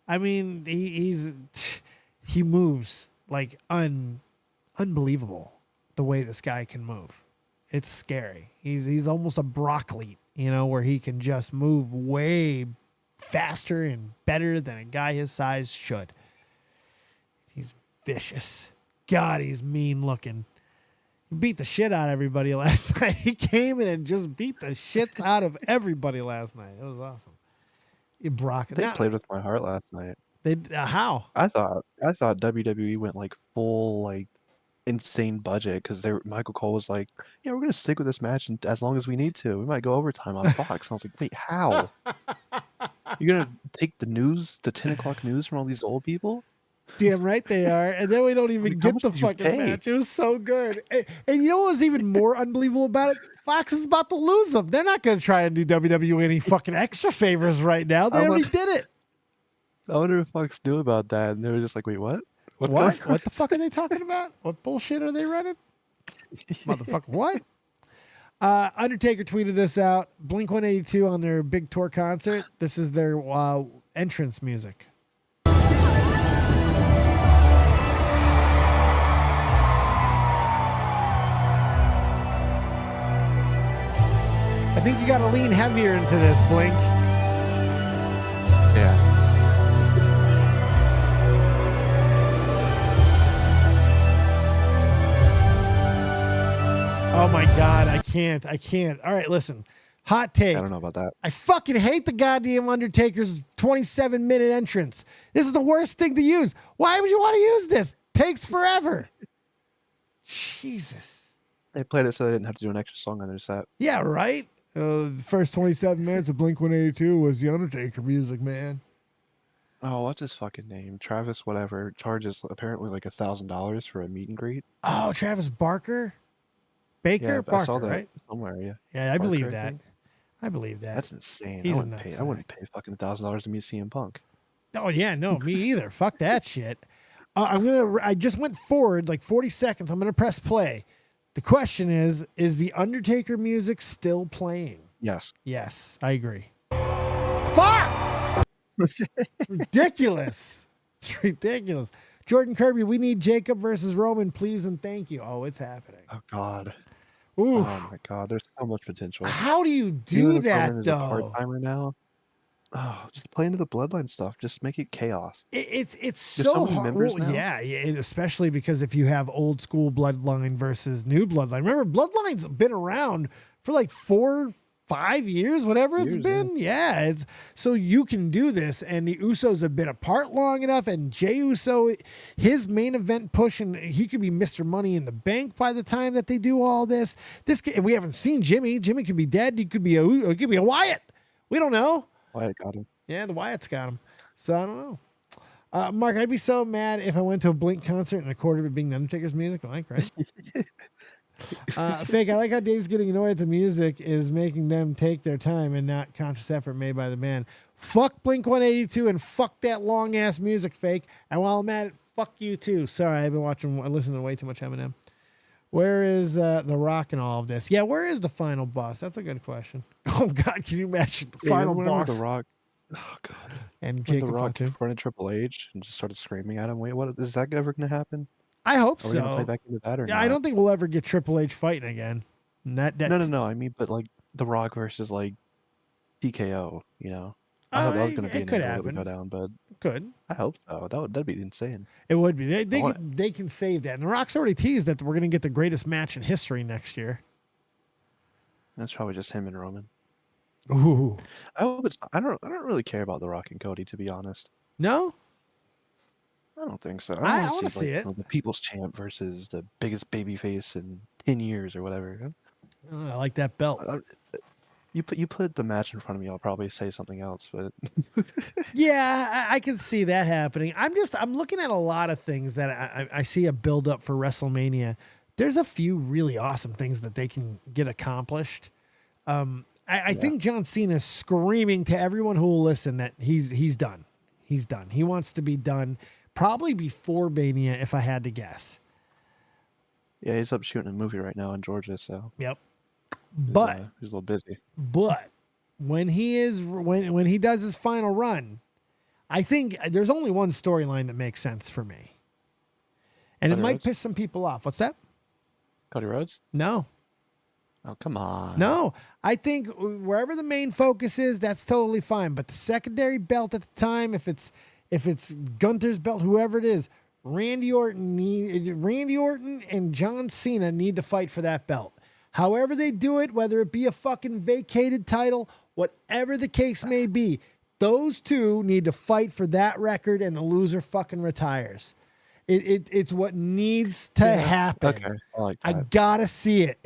I mean, he moves like unbelievable the way this guy can move. It's scary. He's almost a broccoli, where he can just move way faster and better than a guy his size should. He's vicious. God, he's mean looking. He beat the shit out of everybody last night. He came in and just beat the shit out of everybody last night. It was awesome. They played with my heart last night. They how? I thought WWE went like full like insane budget because Michael Cole was like, yeah, we're gonna stick with this match as long as we need to. We might go overtime on Fox. I was like, wait, how? You're gonna take the 10 o'clock news from all these old people? Damn right they are. And then we don't even get the fucking match. It was so good. And you know what was even more unbelievable about it? Fox is about to lose them. They're not going to try and do WWE any fucking extra favors right now. They already did it. I wonder if Fox knew about that. And they were just like, wait, what? What the fuck are they talking about? What bullshit are they running? Motherfucker, what? Undertaker tweeted this out. Blink-182 on their big tour concert. This is their entrance music. I think you got to lean heavier into this, Blink. Yeah. Oh my God, I can't. All right, listen. Hot take. I don't know about that. I fucking hate the goddamn Undertaker's 27-minute entrance. This is the worst thing to use. Why would you want to use this? Takes forever. Jesus. They played it so they didn't have to do an extra song on their set. Yeah, right? The first 27 minutes of Blink-182 was the Undertaker music, man. Oh, what's his fucking name? Travis, whatever, charges apparently like $1,000 for a meet and greet. Oh, Travis Barker? Yeah, Baker? I saw Barker, that right? somewhere. Yeah, Yeah, I believe Barker, I that. think. I believe that. That's insane. He's a nutsack. I wouldn't pay fucking $1,000 to meet CM Punk. Oh yeah, no, me either. Fuck that shit. I just went forward like 40 seconds. I'm gonna press play. The question is the Undertaker music still playing? Yes. Yes, I agree. Fuck! Ridiculous. It's ridiculous. Jordan Kirby, we need Jacob versus Roman, please and thank you. Oh, it's happening. Oh God. Oof. Oh my God. There's so much potential. How do you Even do if that Roman is a though? part-timer now. Oh, just play into the bloodline stuff. Just make it chaos. It's There's so many hard. members Well, now. yeah, and especially because if you have old school bloodline versus new bloodline. Remember, bloodline's been around for like 4-5 years, whatever it's been. Yeah, it's so you can do this, and the Usos have been apart long enough. And Jey Uso, his main event push, and he could be Mr. Money in the Bank by the time that they do all this. We haven't seen Jimmy. Jimmy could be dead. He could be it could be a Wyatt. We don't know. Wyatt got him. Yeah, the Wyatts got him. So I don't know. Mark, I'd be so mad if I went to a Blink concert and a quarter of it being the Undertaker's music. Like, right? Fake, I like how Dave's getting annoyed at the music is making them take their time and not conscious effort made by the band. Fuck Blink 182 and fuck that long ass music, Fake. And while I'm at it, fuck you too. Sorry, I've been listening to way too much Eminem. Where is The Rock in all of this? Yeah, where is the final boss? That's a good question. Oh God, can you imagine the final boss? The Rock. Oh God. And When Jacob The Rock Fatu. confronted Triple H and just started screaming at him. Wait, what is that ever going to happen? I hope Are we going to play so. back into that or Yeah, not? I don't think we'll ever get Triple H fighting again. No. I mean, but like The Rock versus like TKO. You know, I thought that was going to be an could angle that would happen. go down, but Could. I hope so. That'd be insane. It would be. want They can save that. And The Rock's already teased that we're going to get the greatest match in history next year. That's probably just him and Roman. Ooh. I hope it's. I don't really care about The Rock and Cody, to be honest. No? I don't think so. I want wanna to see it. The People's Champ versus the biggest babyface in 10 years or whatever. I like that belt. You put the match in front of me, I'll probably say something else, but Yeah, I can see that happening. I'm looking at a lot of things that I see a build up for WrestleMania. There's a few really awesome things that they can get accomplished. I think John Cena is screaming to everyone who will listen that he's done. He's done. He wants to be done probably before Mania, if I had to guess. yeah, he's up shooting a movie right now in Georgia, so Yep. But he's a little busy. But when he does his final run, I think there's only one storyline that makes sense for me. And Cody it might Rhodes? piss some people off. What's that? Cody Rhodes? No. Oh, come on. No. I think wherever the main focus is, that's totally fine. But the secondary belt at the time, if it's Gunther's belt, whoever it is, Randy Orton and John Cena need to fight for that belt. However they do it, whether it be a fucking vacated title, whatever the case may be, those two need to fight for that record and the loser fucking retires. It's what needs to happen. Okay, I like that. I gotta see it.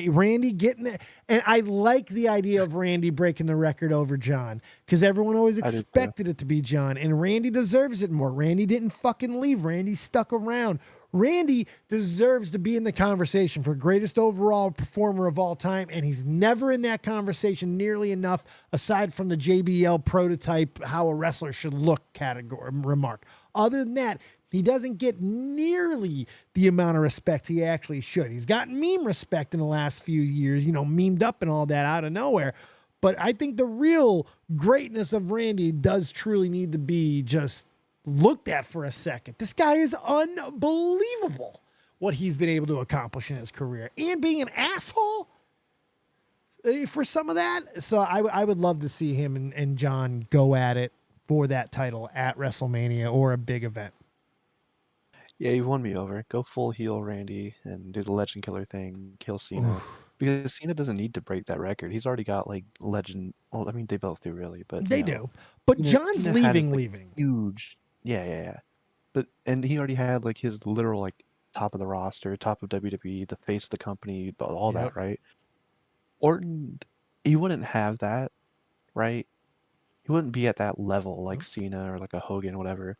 Randy getting it. And I like the idea of Randy breaking the record over John because everyone always I do too. expected it to be John. And Randy deserves it more. Randy didn't fucking leave. Randy stuck around. Randy deserves to be in the conversation for greatest overall performer of all time. And he's never in that conversation nearly enough aside from the JBL prototype, how a wrestler should look category remark. Other than that, he doesn't get nearly the amount of respect he actually should. He's gotten meme respect in the last few years, memed up and all that out of nowhere. But I think the real greatness of Randy does truly need to be just looked at for a second. This guy is unbelievable what he's been able to accomplish in his career and being an asshole for some of that. So I would love to see him and John go at it for that title at WrestleMania or a big event. Yeah, you won me over. Go full heel Randy and do the Legend Killer thing, kill Cena. Because Cena doesn't need to break that record. He's already got like legend. Well, I mean, they both do really, but They do. But John's Cena had his, leaving. Huge. Yeah. But and he already had like his literal like top of the roster, top of WWE, the face of the company, all that, right? Orton, he wouldn't have that, right? he wouldn't be at that level like Cena or like a Hogan or whatever.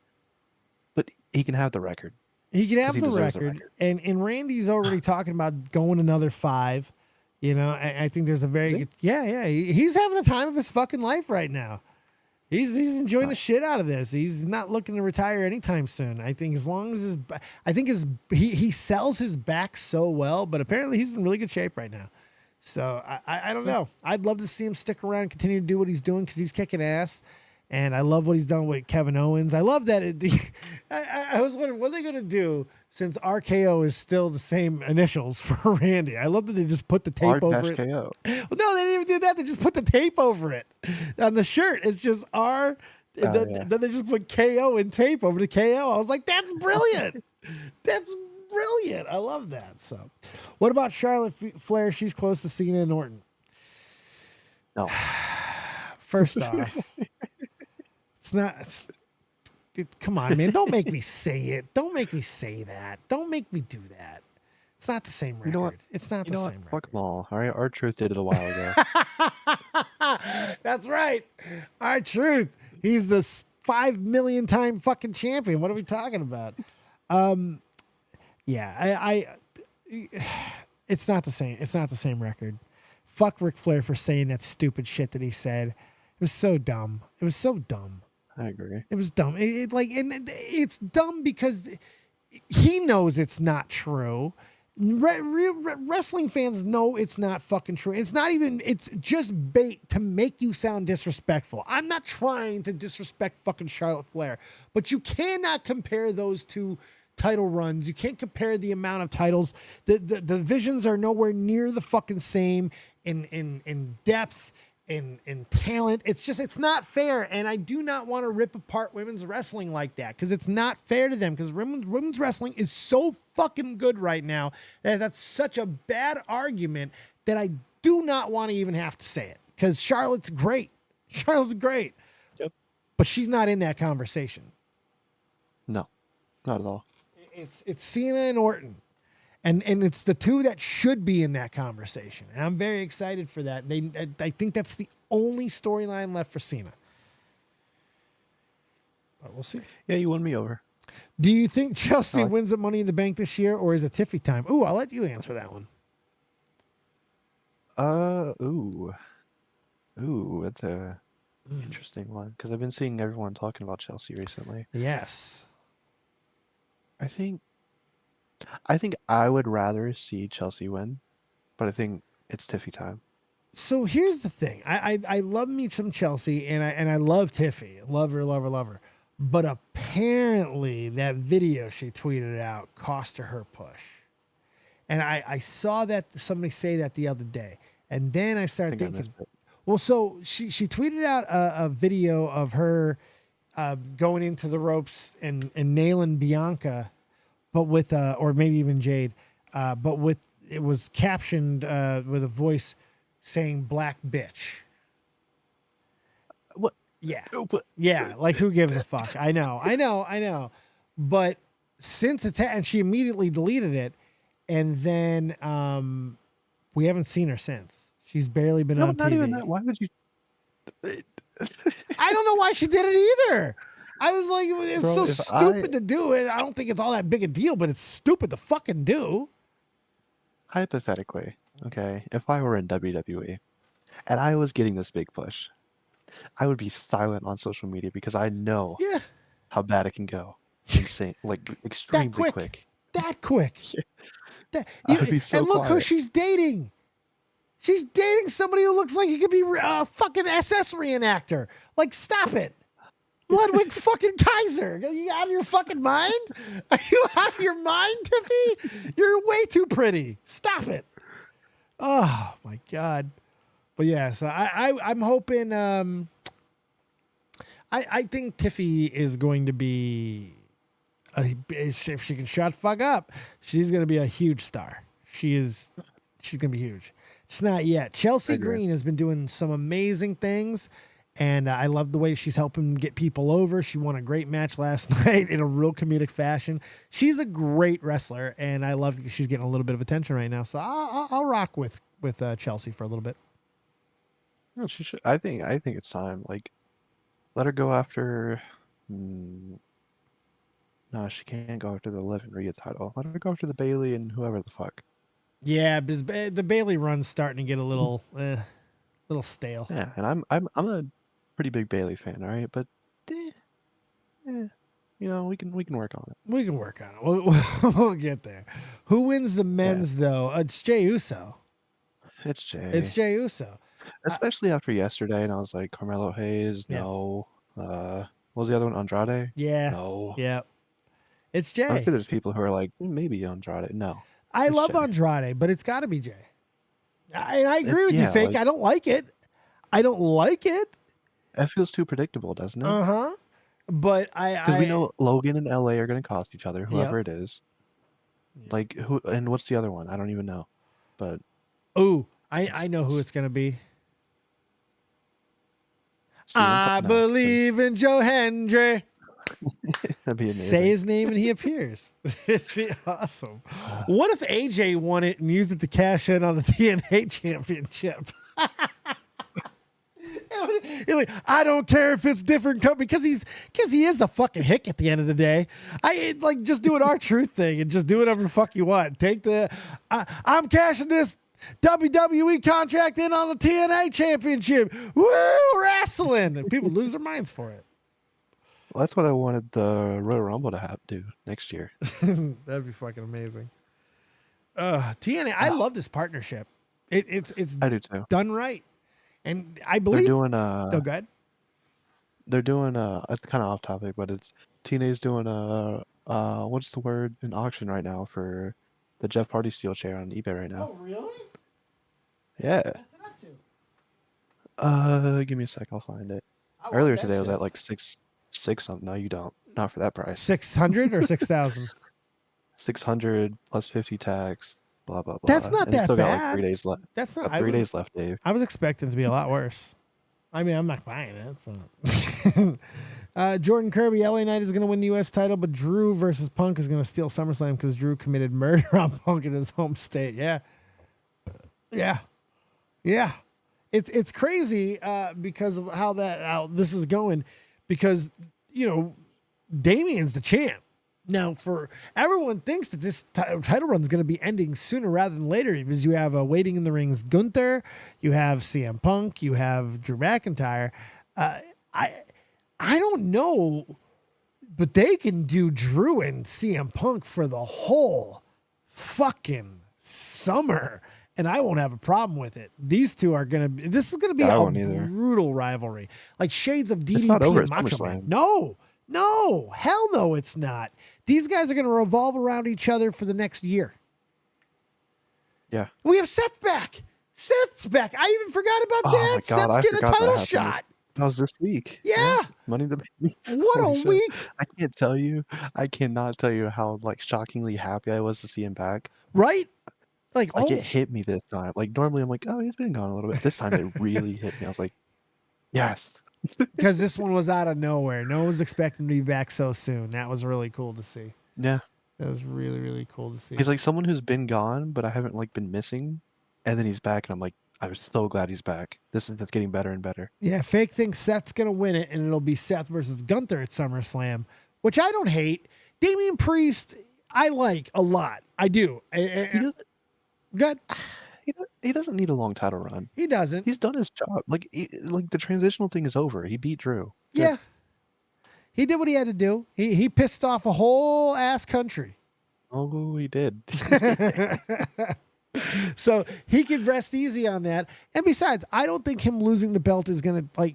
But he can have the record. He can have he the deserves the record, record. and Randy's already talking about going another 5. You know, I think there's a very good, he's having a time of his fucking life right now. He's enjoying the shit out of this. He's not looking to retire anytime soon. I think as long as he sells his back so well, but apparently he's in really good shape right now. So I don't know. I'd love to see him stick around and continue to do what he's doing because he's kicking ass. And I love what he's done with Kevin Owens. I love that. I was wondering, what are they going to do since RKO is still the same initials for Randy? I love that they just put the tape over it. KO. Well, no, they didn't even do that. They just put the tape over it on the shirt. It's just R. Then they just put KO and tape over the KO. I was like, that's brilliant. That's brilliant. I love that. So, what about Charlotte Flair? She's close to Cena and Orton. No. First off, it's not. Come on, man. Don't make me say it. Don't make me say that. Don't make me do that. It's not the same record. You know what? It's not the same record. Fuck them all. All right. R-Truth did it a while ago. That's right. R-Truth. He's the 5 million time fucking champion. What are we talking about? Yeah, it's not the same. It's not the same record. Fuck Ric Flair for saying that stupid shit that he said. It was so dumb. It was so dumb. I agree. It was dumb. It's dumb because he knows it's not true. Wrestling fans know it's not fucking true. It's not even, it's just bait to make you sound disrespectful. I'm not trying to disrespect fucking Charlotte Flair, but you cannot compare those two title runs. You can't compare the amount of titles. The divisions are nowhere near the fucking same in depth, in talent. It's not fair. And I do not want to rip apart women's wrestling like that because it's not fair to them because women's wrestling is so fucking good right now that that's such a bad argument that I do not want to even have to say it because Charlotte's great. Charlotte's great. Yep. But she's not in that conversation. No, not at all. It's Cena and Orton. And it's the two that should be in that conversation. And I'm very excited for that. I think that's the only storyline left for Cena. But we'll see. Yeah, you won me over. Do you think Chelsea wins the Money in the Bank this year, or is it Tiffy time? Ooh, I'll let you answer that one. That's a interesting one because I've been seeing everyone talking about Chelsea recently. Yes. I think I would rather see Chelsea win, but I think it's Tiffy time. So here's the thing. I love me some Chelsea, and I love Tiffy. Love her. But apparently that video she tweeted out cost her push. And I saw that somebody say that the other day. And then I started thinking, well, so she tweeted out a video of her going into the ropes and nailing Bianca, but with or maybe even Jade, but with it was captioned with a voice saying "black bitch." What? Yeah, yeah. Like who gives a fuck? I know. But since it's and she immediately deleted it, and then we haven't seen her since. She's barely been on TV. Not even that. Why would you? I don't know why she did it either. I was like, it's so stupid to do it. I don't think it's all that big a deal, but it's stupid to fucking do. Hypothetically, okay, if I were in WWE and I was getting this big push, I would be silent on social media because I know how bad it can go. Insane, like extremely quick. That quick. I would be so and look quiet. who she's dating. She's dating somebody who looks like he could be a fucking SS reenactor. Like, stop it. Ludwig fucking Kaiser. Are you out of your fucking mind? Are you out of your mind, Tiffy? You're way too pretty. Stop it. Oh, my God. But, yeah, so I'm hoping... I think Tiffy is going to be... if she can shut the fuck up, she's going to be a huge star. She's going to be huge. It's not yet. Chelsea Green has been doing some amazing things, and I love the way she's helping get people over. She won a great match last night in a real comedic fashion. She's a great wrestler, and I love that she's getting a little bit of attention right now. So I'll rock with Chelsea for a little bit. No, she should. I think it's time. Like, Let her go after. No, she can't go after the Liv and Rhea title. Let her go after the Bailey and whoever the fuck. Yeah, because the Bailey run's starting to get a little stale. Yeah, and I'm a pretty big Bailey fan, all right, but you know, we can work on it. We can work on it. We'll get there. Who wins the men's though? It's Jey Uso. It's Jey. It's Jey Uso. Especially after yesterday, and I was like, Carmelo Hayes, no. What was the other one? Andrade? Yeah. No. Yeah. It's Jey. I'm sure there's people who are like, maybe Andrade. No. I love Jey. Andrade, but it's got to be Jey. I agree with you, Fake. Like, I don't like it. It feels too predictable, doesn't it? Uh-huh. But because we know Logan and LA are going to cost each other, whoever it is. Like who? And what's the other one? I don't even know. But I know who it's going to be. I believe in Joe Hendry. That'd be amazing. Say his name and he appears. It'd be awesome. What if AJ won it and used it to cash in on the TNA championship? Like, I don't care if it's different company because he is a fucking hick at the end of the day. I like just do an R-Truth thing and just do whatever the fuck you want. Take the I'm cashing this WWE contract in on the TNA championship. Woo, wrestling. And people lose their minds for it. Well, that's what I wanted the Royal Rumble to do next year. That'd be fucking amazing. TNA, I love this partnership. It's I do too. Done right. And I believe they're doing go ahead. They're doing it's kind of off topic, but it's TNA's doing what's the word, an auction right now for the Jeff Hardy steel chair on eBay right now. Oh really? Yeah. What's it up to? Give me a sec, I'll find it. Earlier today it was at like six something. No, you don't. Not for that price. 600 or 6,000? 600 plus 50 tax. Blah blah blah. That's not and that still bad. got like 3 days left. That's not 3 days left, Dave. I was expecting it to be a lot worse. I mean, I'm not buying it. But Jordan Kirby, LA Knight is going to win the U.S. title, but Drew versus Punk is going to steal SummerSlam because Drew committed murder on Punk in his home state. Yeah. It's crazy because of how this is going. Because Damien's the champ. Now, for everyone thinks that this title run is going to be ending sooner rather than later because you have Waiting in the Rings Gunther, you have CM Punk, you have Drew McIntyre. I don't know, but they can do Drew and CM Punk for the whole fucking summer, and I won't have a problem with it. These two are going to be. This is going to be a brutal rivalry, like shades of DDP and Macho Man. No, hell no, it's not. These guys are going to revolve around each other for the next year. Yeah. We have Seth back. I even forgot about that. My God, Seth's getting a title shot. That was this week. Yeah. Money in the Bank. What a week. I cannot tell you how like shockingly happy I was to see him back. Right? Like it hit me this time. Like normally I'm like, oh, he's been gone a little bit. This time it really hit me. I was like, yes. Because this one was out of nowhere. No one was expecting to be back so soon. That was really cool to see. Yeah. That was really, really cool to see. He's like someone who's been gone, but I haven't like been missing. And then he's back and I'm like, I was so glad he's back. This is just getting better and better. Yeah, Fake thinks Seth's going to win it, and it'll be Seth versus Gunther at SummerSlam, which I don't hate. Damian Priest, I like a lot. I do. Good. He doesn't need a long title run. He doesn't. He's done his job. Like the transitional thing is over. He beat Drew. Yeah. He did what he had to do. He pissed off a whole ass country. Oh, he did. So he can rest easy on that. And besides, I don't think him losing the belt is going to like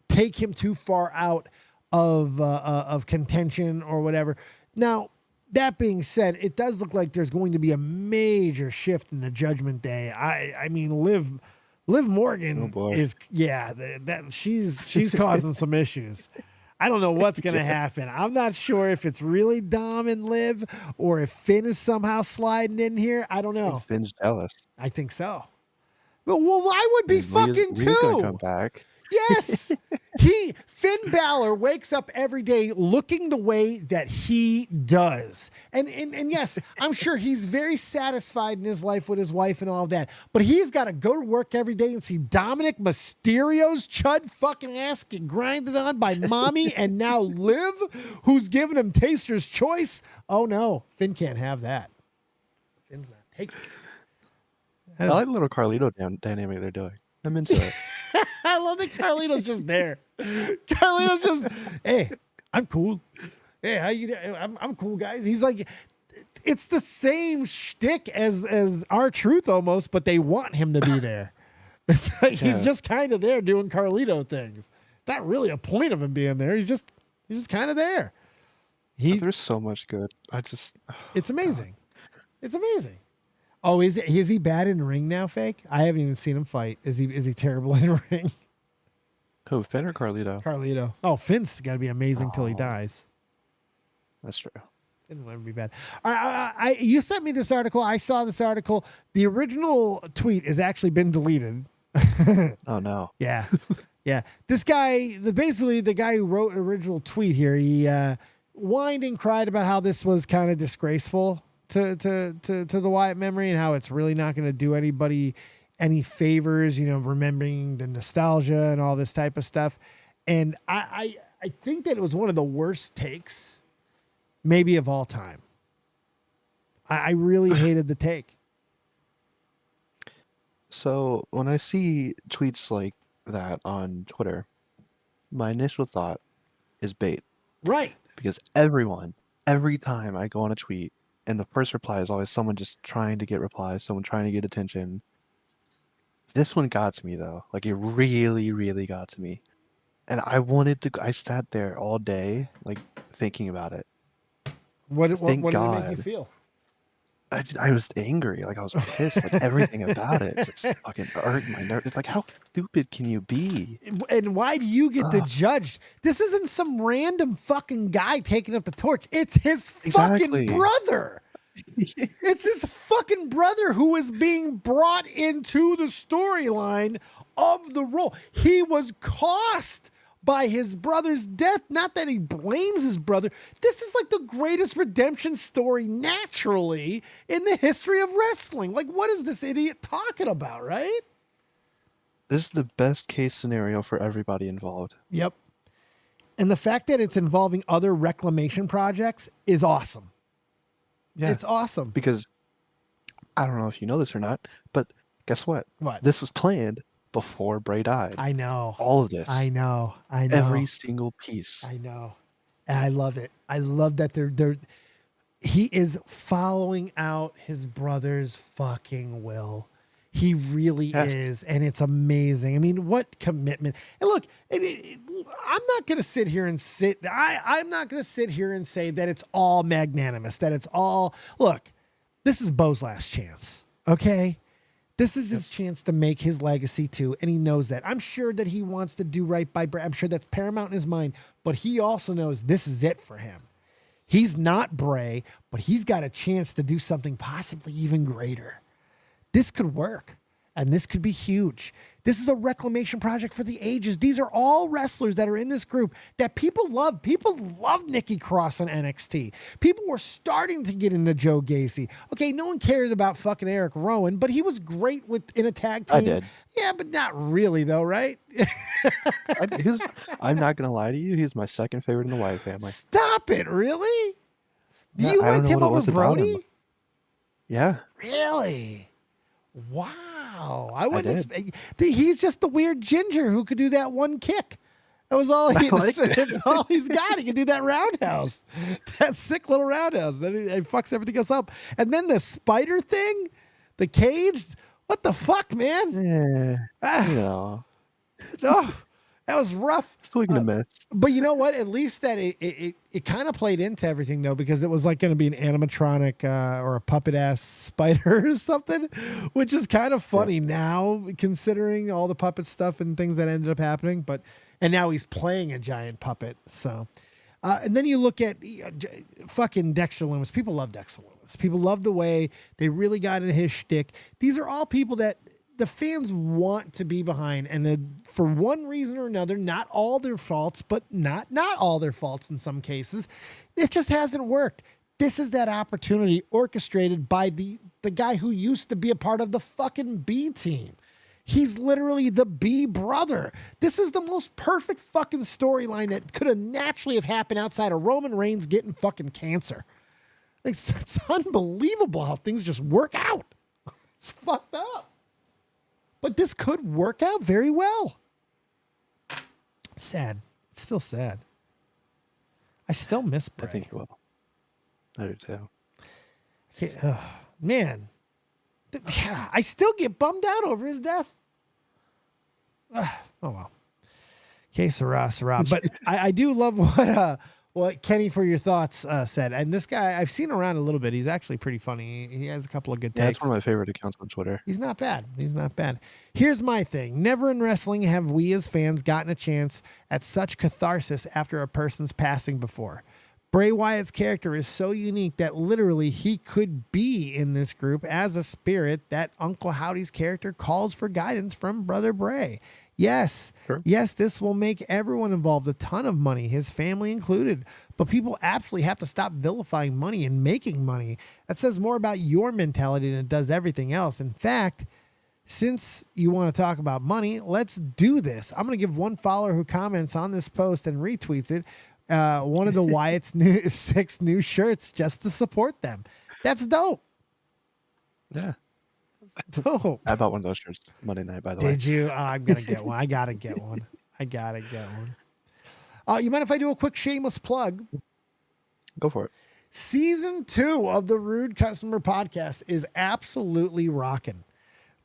take him too far out of contention or whatever. Now, that being said, it does look like there's going to be a major shift in the Judgment Day. I mean, Liv Morgan is she's causing some issues. I don't know what's going to happen. I'm not sure if it's really Dom and Liv or if Finn is somehow sliding in here. I don't know. I think Finn's jealous. I think so. But well, why would be fucking Rhea's two? Gonna come back. Yes. Finn Balor wakes up every day looking the way that he does. And yes, I'm sure he's very satisfied in his life with his wife and all of that. But he's got to go to work every day and see Dominic Mysterio's chud fucking ass get grinded on by mommy and now Liv, who's giving him Taster's Choice. Oh no, Finn can't have that. Finn's not taking it. I like the little Carlito dynamic they're doing. I'm into it. I love that Carlito's just there. Carlito's just, hey, I'm cool. Hey, how you? I'm cool, guys. He's like, it's the same shtick as R-Truth almost, but they want him to be there. It's like he's just kind of there doing Carlito things. Not really a point of him being there. He's just kind of there. There's so much good. It's amazing. God. It's amazing. Oh, is he bad in the ring now, Fake? I haven't even seen him fight. Is he terrible in the ring? Who, Finn or Carlito? Carlito. Oh, Finn's got to be amazing till he dies. That's true. Finn will never be bad. You sent me this article. I saw this article. The original tweet has actually been deleted. Oh, no. Yeah. Yeah. This guy, basically the guy who wrote an original tweet here, he whined and cried about how this was kind of disgraceful to the Wyatt memory and how it's really not going to do anybody any favors, remembering the nostalgia and all this type of stuff. And I think that it was one of the worst takes maybe of all time. I really hated the take. So when I see tweets like that on Twitter, my initial thought is bait. Right. Because every time I go on a tweet, and the first reply is always someone just trying to get replies, someone trying to get attention. This one got to me, though. Like, it really, really got to me. And I sat there all day, like, thinking about it. What did it make you feel? I was angry. Like, I was pissed. Like, everything about it just fucking hurt my nerves. It's like, how stupid can you be? And why do you get the judge? This isn't some random fucking guy taking up the torch. It's his fucking brother. It's his fucking brother who is being brought into the storyline of the role. He was cost by his brother's death. Not that he blames his brother. This is like the greatest redemption story naturally in the history of wrestling. Like, what is this idiot talking about, right? This is the best case scenario for everybody involved. Yep. And the fact that it's involving other reclamation projects is awesome. Yeah. It's awesome. Because I don't know if you know this or not, but guess what? What? This was planned before Bray died. I know. All of this. I know. Every single piece. I know. And I love it. I love that he is following out his brother's fucking will. He really is. And it's amazing. I mean, what commitment. And look, I'm not going to sit here and I'm not going to sit here and say that it's all magnanimous, that it's all, look, this is Bo's last chance. Okay. This is his chance to make his legacy too. And he knows that. I'm sure that he wants to do right by Bray. I'm sure that's paramount in his mind, but he also knows this is it for him. He's not Bray, but he's got a chance to do something possibly even greater. This could work, and this could be huge. This is a reclamation project for the ages. These are all wrestlers that are in this group that people love. People love Nikki Cross on NXT. People were starting to get into Joe Gacy. Okay, no one cares about fucking Eric Rowan, but he was great in a tag team. I did. Yeah, but not really, though, right? I'm not going to lie to you. He's my second favorite in the Wyatt family. Stop it, really? Do you like him over Brody? Yeah. Really? Wow. I wouldn't expect. He's just the weird ginger who could do that one kick. That was all it's all he's got. He can do that roundhouse. That sick little roundhouse. Then he fucks everything else up. And then the spider thing, the cage. What the fuck, man? Yeah. Oh, that was rough. Speaking of myth. But you know what? At least that it kind of played into everything, though, because it was like going to be an animatronic or a puppet ass spider or something, which is kind of funny now, considering all the puppet stuff and things that ended up happening. And now he's playing a giant puppet. So, and then you look at fucking Dexter Lumis. People love Dexter Lumis. People love the way they really got into his shtick. These are all people that the fans want to be behind, and for one reason or another, not all their faults, but not all their faults in some cases, it just hasn't worked. This is that opportunity orchestrated by the guy who used to be a part of the fucking B team. He's literally the B brother. This is the most perfect fucking storyline that could have naturally have happened outside of Roman Reigns getting fucking cancer. It's unbelievable how things just work out. It's fucked up. But this could work out very well. Sad. It's still sad. I still miss Bray. I think you will. I do too. Okay, man. Yeah, I still get bummed out over his death. Oh, well. Okay, Sarah. But I do love what Kenny for your thoughts said. And this guy, I've seen around a little bit. He's actually pretty funny. He has a couple of good takes. Yeah, it's one of my favorite accounts on Twitter. He's not bad. Here's my thing. Never in wrestling have we as fans gotten a chance at such catharsis after a person's passing before. Bray Wyatt's character is so unique that literally he could be in this group as a spirit that Uncle Howdy's character calls for guidance from Brother Bray. Yes, sure. Yes, this will make everyone involved a ton of money, his family included. But people absolutely have to stop vilifying money and making money. That says more about your mentality than it does everything else. In fact, since you want to talk about money, let's do this. I'm going to give one follower who comments on this post and retweets it one of the Wyatt's 6 new shirts just to support them. That's dope. Yeah. That's dope. I bought one of those shirts Monday night, by the way. Did you? Oh, I'm going to get one. I got to get one. You mind if I do a quick shameless plug? Go for it. Season 2 of the Rude Customer Podcast is absolutely rocking.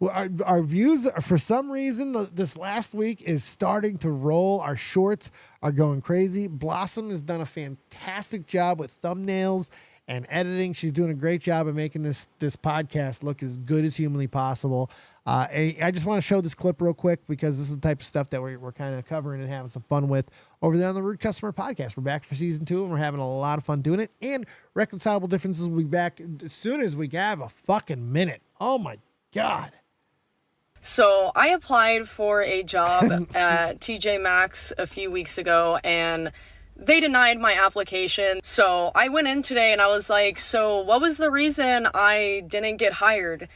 Our views, for some reason, this last week is starting to roll. Our shorts are going crazy. Blossom has done a fantastic job with thumbnails and editing. She's doing a great job of making this podcast look as good as humanly possible. I just want to show this clip real quick because this is the type of stuff that we're kind of covering and having some fun with over there on the Rude Customer Podcast. We're back for season 2 and we're having a lot of fun doing it. And Reconcilable Differences will be back as soon as we have a fucking minute. Oh my God. So I applied for a job at TJ Maxx a few weeks ago and they denied my application. So I went in today and I was like, so what was the reason I didn't get hired?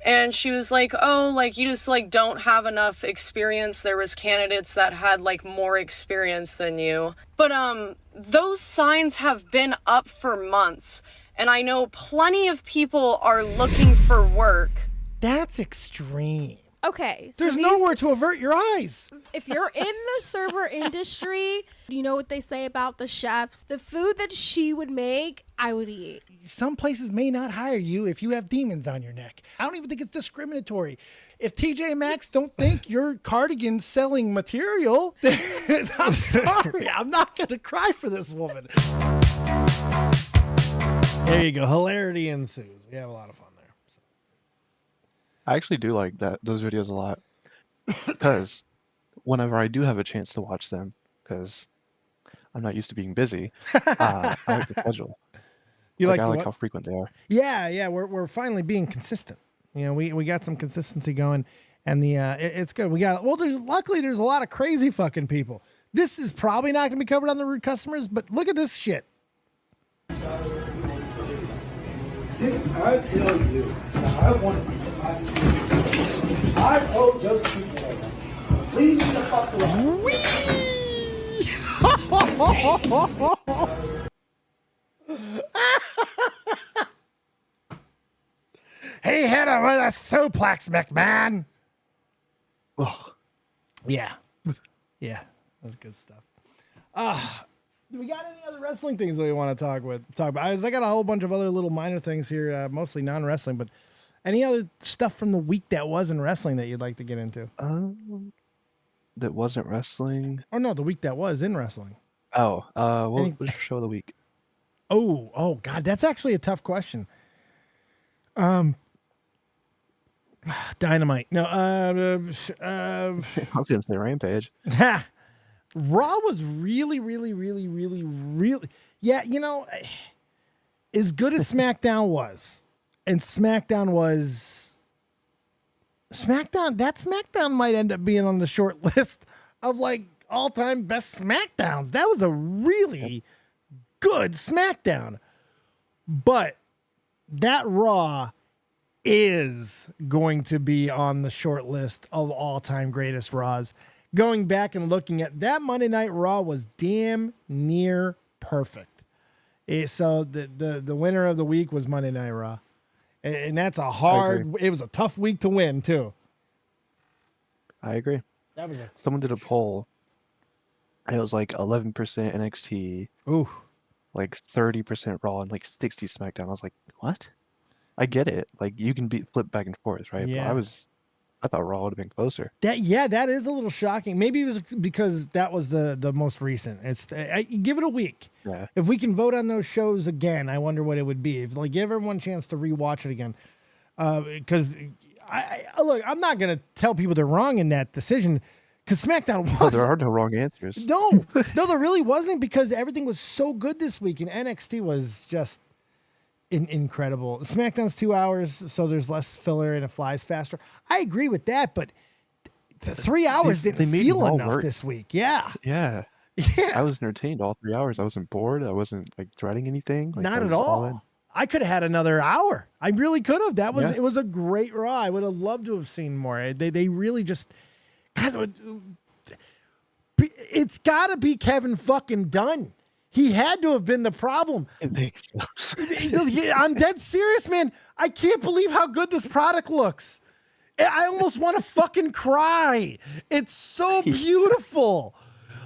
And she was like, oh, like you just like don't have enough experience. There was candidates that had like more experience than you. But those signs have been up for months and I know plenty of people are looking for work. That's extreme. Okay. So there's nowhere to avert your eyes. If you're in the server industry, you know what they say about the chefs? The food that she would make, I would eat. Some places may not hire you if you have demons on your neck. I don't even think it's discriminatory. If TJ Maxx don't think your cardigan's selling material, I'm sorry. I'm not going to cry for this woman. There you go. Hilarity ensues. We have a lot of fun. I actually do like those videos a lot because whenever I do have a chance to watch them, because I'm not used to being busy, I like the schedule. I like how frequent they are. Yeah, we're finally being consistent. You know, we got some consistency going, and it's good. Luckily there's a lot of crazy fucking people. This is probably not going to be covered on the Rude Customers, but look at this shit. I tell you, I want to. I told Josephine, leave me the fuck alone. He hit him with a suplex, McMahon. Oh. Yeah, that's good stuff. Do we got any other wrestling things that we want to talk about? I got a whole bunch of other little minor things here, mostly non-wrestling, but any other stuff from the week that wasn't wrestling that you'd like to get into? That wasn't wrestling? Oh, no, the week that was in wrestling. Oh, what was your show of the week? Oh, God, that's actually a tough question. Dynamite. No, I was going to say Rampage. Raw was really, yeah, you know, as good as SmackDown was, and SmackDown was SmackDown might end up being on the short list of like all-time best SmackDowns. That was a really good SmackDown. But that Raw is going to be on the short list of all-time greatest Raws. Going back and looking at that Monday Night Raw was damn near perfect. So the winner of the week was Monday Night Raw. And that's it was a tough week to win too. I agree. That was Someone did a poll and it was like 11% NXT, ooh, like 30% Raw, and like 60 SmackDown. I was like, what? I get it. Like you can flip back and forth, right? Yeah. But I thought Raw would have been closer. that is a little shocking. Maybe it was because that was the most recent. Give it a week. Yeah. If we can vote on those shows again, I wonder what it would be. If like give everyone a chance to rewatch it again, because look, I'm not gonna tell people they're wrong in that decision because SmackDown was. Oh, there are no wrong answers. No, there really wasn't because everything was so good this week and NXT was just incredible. SmackDown's 2 hours, so there's less filler and it flies faster. I agree with that, but 3 hours didn't feel enough this week. Yeah. Yeah. I was entertained all 3 hours. I wasn't bored. I wasn't like dreading anything. Like, Not I at was all. in. I could have had another hour. I really could have. It was a great Raw. I would have loved to have seen more. They really just, God, it's got to be Kevin fucking Dunn. He had to have been the problem. I think so. I'm dead serious, man. I can't believe how good this product looks. I almost want to fucking cry. It's so beautiful.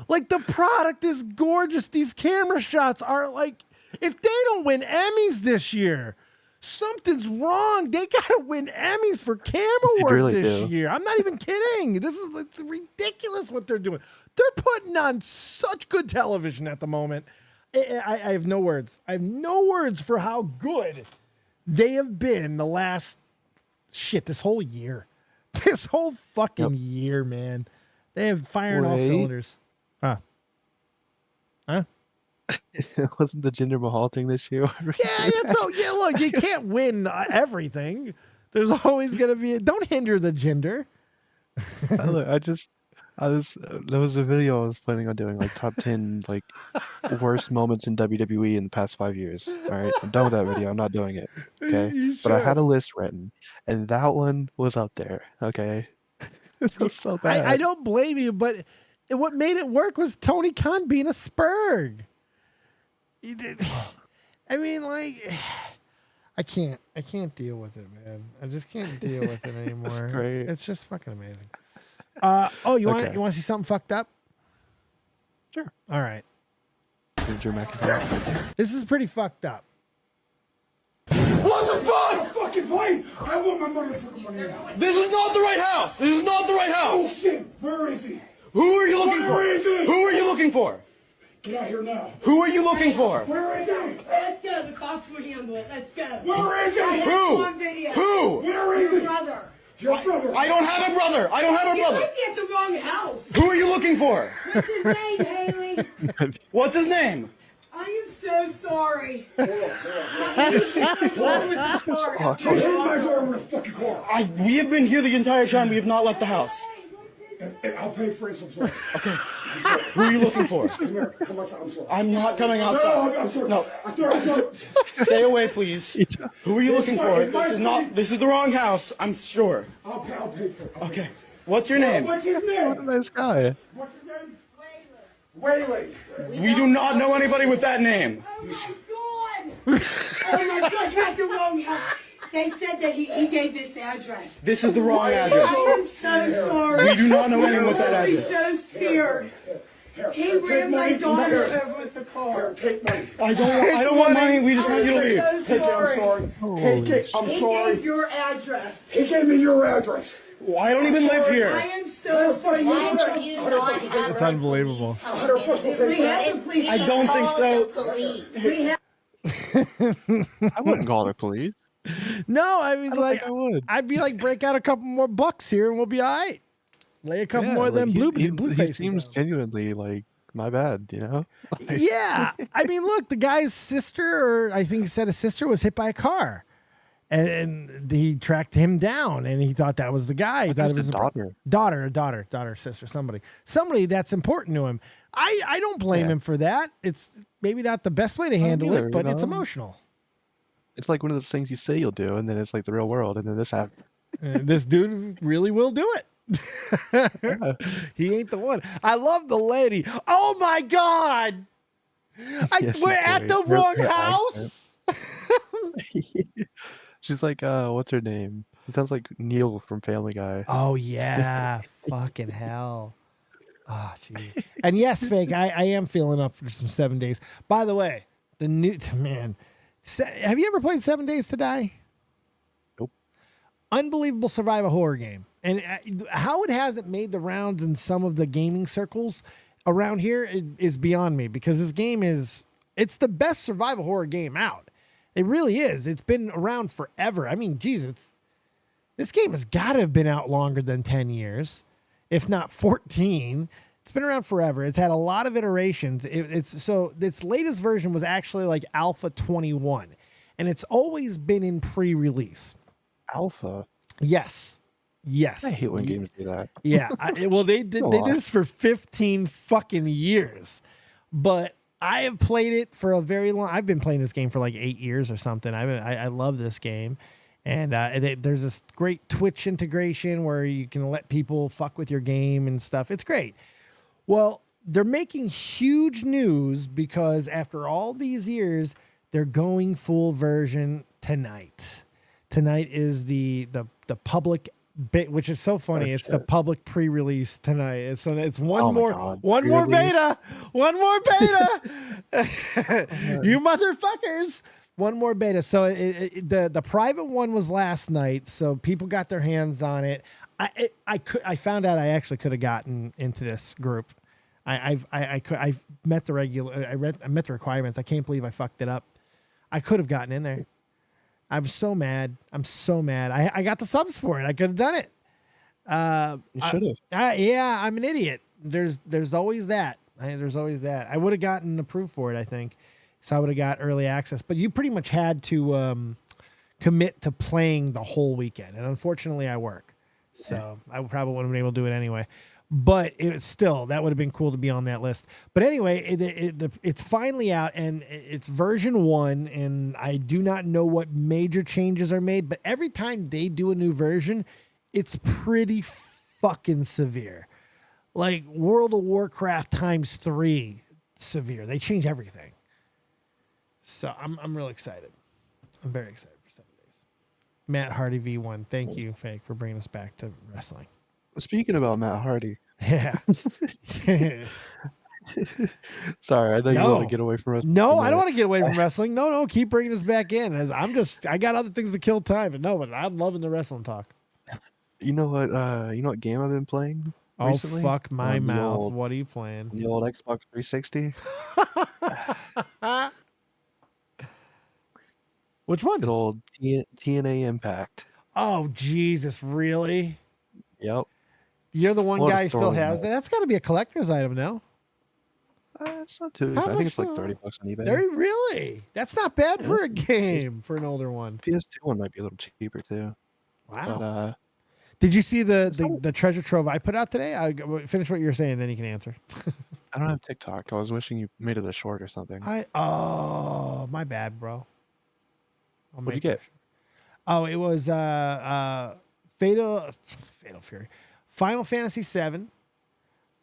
Like the product is gorgeous. These camera shots are like, if they don't win Emmys this year, something's wrong. They got to win Emmys for camera work really this do. year. I'm not even kidding. It's ridiculous what they're doing. They're putting on such good television at the moment. I have no words. I have no words for how good they have been the last this whole year. This whole fucking year, man. They have firing all cylinders. Huh? It wasn't the Jinder Mahal thing this year. Look, you can't win everything. There's always going to be don't hinder the Jinder. There was a video I was planning on doing, like top 10 like worst moments in WWE in the past 5 years. All right, I'm done with that video. I'm not doing it. Okay, but I had a list written, and that one was up there. Okay, it was so bad. I don't blame you, but what made it work was Tony Khan being a Spurg. I mean, like, I can't deal with it, man. I just can't deal with it anymore. Great. It's just fucking amazing. You want to see something fucked up? Sure. All right. Drew McIntyre. This is pretty fucked up. What the fuck? Fucking fine. I want my motherfucking money now. This is not the right house. This is not the right Oh house. shit. Where is he? Who are you looking for? Where is he? Who are you looking for? Get out here now. Who are you looking for? Where is he? Let's go. The cops will handle it. Let's go. Where is he? I have Who? on video. Who? Where is Your he? brother. Your brother. I don't have a brother. I don't have a You brother. might be at the wrong house. Who are you looking for? What's his name, Haley? What's his name? I am so sorry. Get in my door with a fucking car. We have been here the entire time. We have not left the house. And I'll pay for it. I'm sorry. Okay. Who are you looking for? Come here. Come outside. I'm sorry. I'm not coming No, outside. I'm sorry. No. I'm sorry. Stay away, please. Who are you looking for? This is the wrong house. I'm sure. I'll pay for it. Okay. What's your name? What's his name? Nice guy. What's his name? Wayley. We do not know anybody with that name. Oh my gosh, at the wrong house. They said that he gave this address. This is the wrong address. I am so sorry. We do not know anyone with that I'm address. so scared. He ran my daughter over with the car. Take money. I don't want money. We just want you to leave. I'm so Take it. I'm sorry. sorry. Take it. I'm He sorry. gave your address. He gave me your address. Well, I don't even live I here. am so sorry. Why do you not have It's unbelievable. We have to please. I don't think so. We have I wouldn't call the police. No, I mean, like, I would. I'd be like, break out a couple more bucks here and we'll be all right. Lay a couple more of them blue He faces seems down. genuinely like my bad, you know? Yeah. I mean, look, the guy's sister, or I think he said his sister, was hit by a car. and he tracked him down, and he thought that was the guy. He thought it was a daughter, sister, somebody that's important to him. I don't blame him for that. It's maybe not the best way to handle it, but it's emotional. It's like one of those things you say you'll do, and then it's like the real world, and then this happens. This dude really will do it. He ain't the one. I love the lady. Oh my God. We're at the wrong house. She's like, what's her name? It sounds like Neil from Family Guy. Oh yeah. Fucking hell. Oh jeez. And yes, Fake, I am feeling up for some 7 days. By the way, the new man. Have you ever played 7 Days to Die? Nope. Unbelievable survival horror game. And how it hasn't made the rounds in some of the gaming circles around here is beyond me, because this game it's the best survival horror game out. It really is. It's been around forever. I mean, geez, this game has got to have been out longer than 10 years, if not 14. It's been around forever. It's had a lot of iterations. Its latest version was actually like Alpha 21, and it's always been in pre-release. Alpha? Yes. I hate when games do that. Yeah. They did this for 15 fucking years, but I have played it for a very long. I've been playing this game for like 8 years or something. I love this game. And there's this great Twitch integration where you can let people fuck with your game and stuff. It's great. Well, they're making huge news because after all these years, they're going full version tonight. Tonight is the public bit, which is so funny. It's the public pre-release tonight. It's one more beta. You motherfuckers. One more beta. So the private one was last night, so people got their hands on it. I found out I actually could have gotten into this group. I met the requirements. I can't believe I fucked it up. I could have gotten in there. I'm so mad. I got the subs for it. I could have done it. You should have. Yeah, I'm an idiot. There's always that. I would have gotten approved for it, I think. So I would have got early access. But you pretty much had to commit to playing the whole weekend. And unfortunately, I work. So I probably wouldn't have been able to do it anyway. But that would have been cool to be on that list. But anyway, it's finally out, and it's version 1, and I do not know what major changes are made, but every time they do a new version, it's pretty fucking severe. Like World of Warcraft times 3 severe. They change everything. So I'm really excited. I'm very excited for 7 days. Matt Hardy V1. Thank you, Fake, for bringing us back to wrestling. Speaking about Matt Hardy. Yeah. Sorry, I know you want to get away from wrestling. No, I don't want to get away from wrestling. No, keep bringing us back in. I got other things to kill time, but I'm loving the wrestling talk. You know what game I've been playing recently? Oh, fuck my mouth. What are you playing? The old Xbox 360. Which one? Good old TNA Impact. Oh, Jesus, really? Yep. You're the one guy who still has that? That's got to be a collector's item now. It's not too. I think it's like $30 on eBay. Really? That's not bad for a game, for an older one. PS2 one might be a little cheaper too. Wow. But, did you see the treasure trove I put out today? I finish what you're saying, then you can answer. I don't have TikTok. I was wishing you made it a short or something. My bad, bro. What did you get? Oh, it was Fatal Fury, Final Fantasy VII.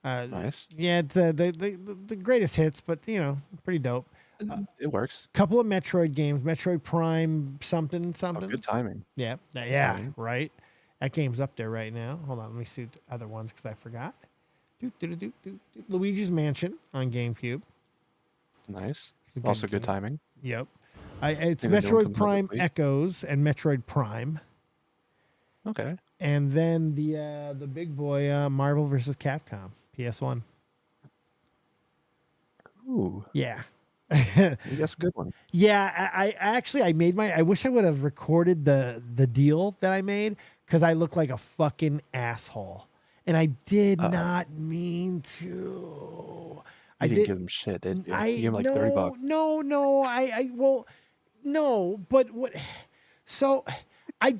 Nice. Yeah, it's the greatest hits, but pretty dope. It works. Couple of Metroid games, Metroid Prime something. Oh, good timing. Yeah, right. That game's up there right now. Hold on, let me see the other ones because I forgot. Luigi's Mansion on GameCube. Nice. Also good timing. Yep. It's Metroid Prime Echoes and Metroid Prime. Okay. And then the big boy Marvel vs. Capcom PS1. Ooh. Yeah. That's a good one. Yeah, I made I wish I would have recorded the deal that I made because I look like a fucking asshole. And I did not mean to. You didn't give him shit, did you? You gave him like $30. No. But what? So the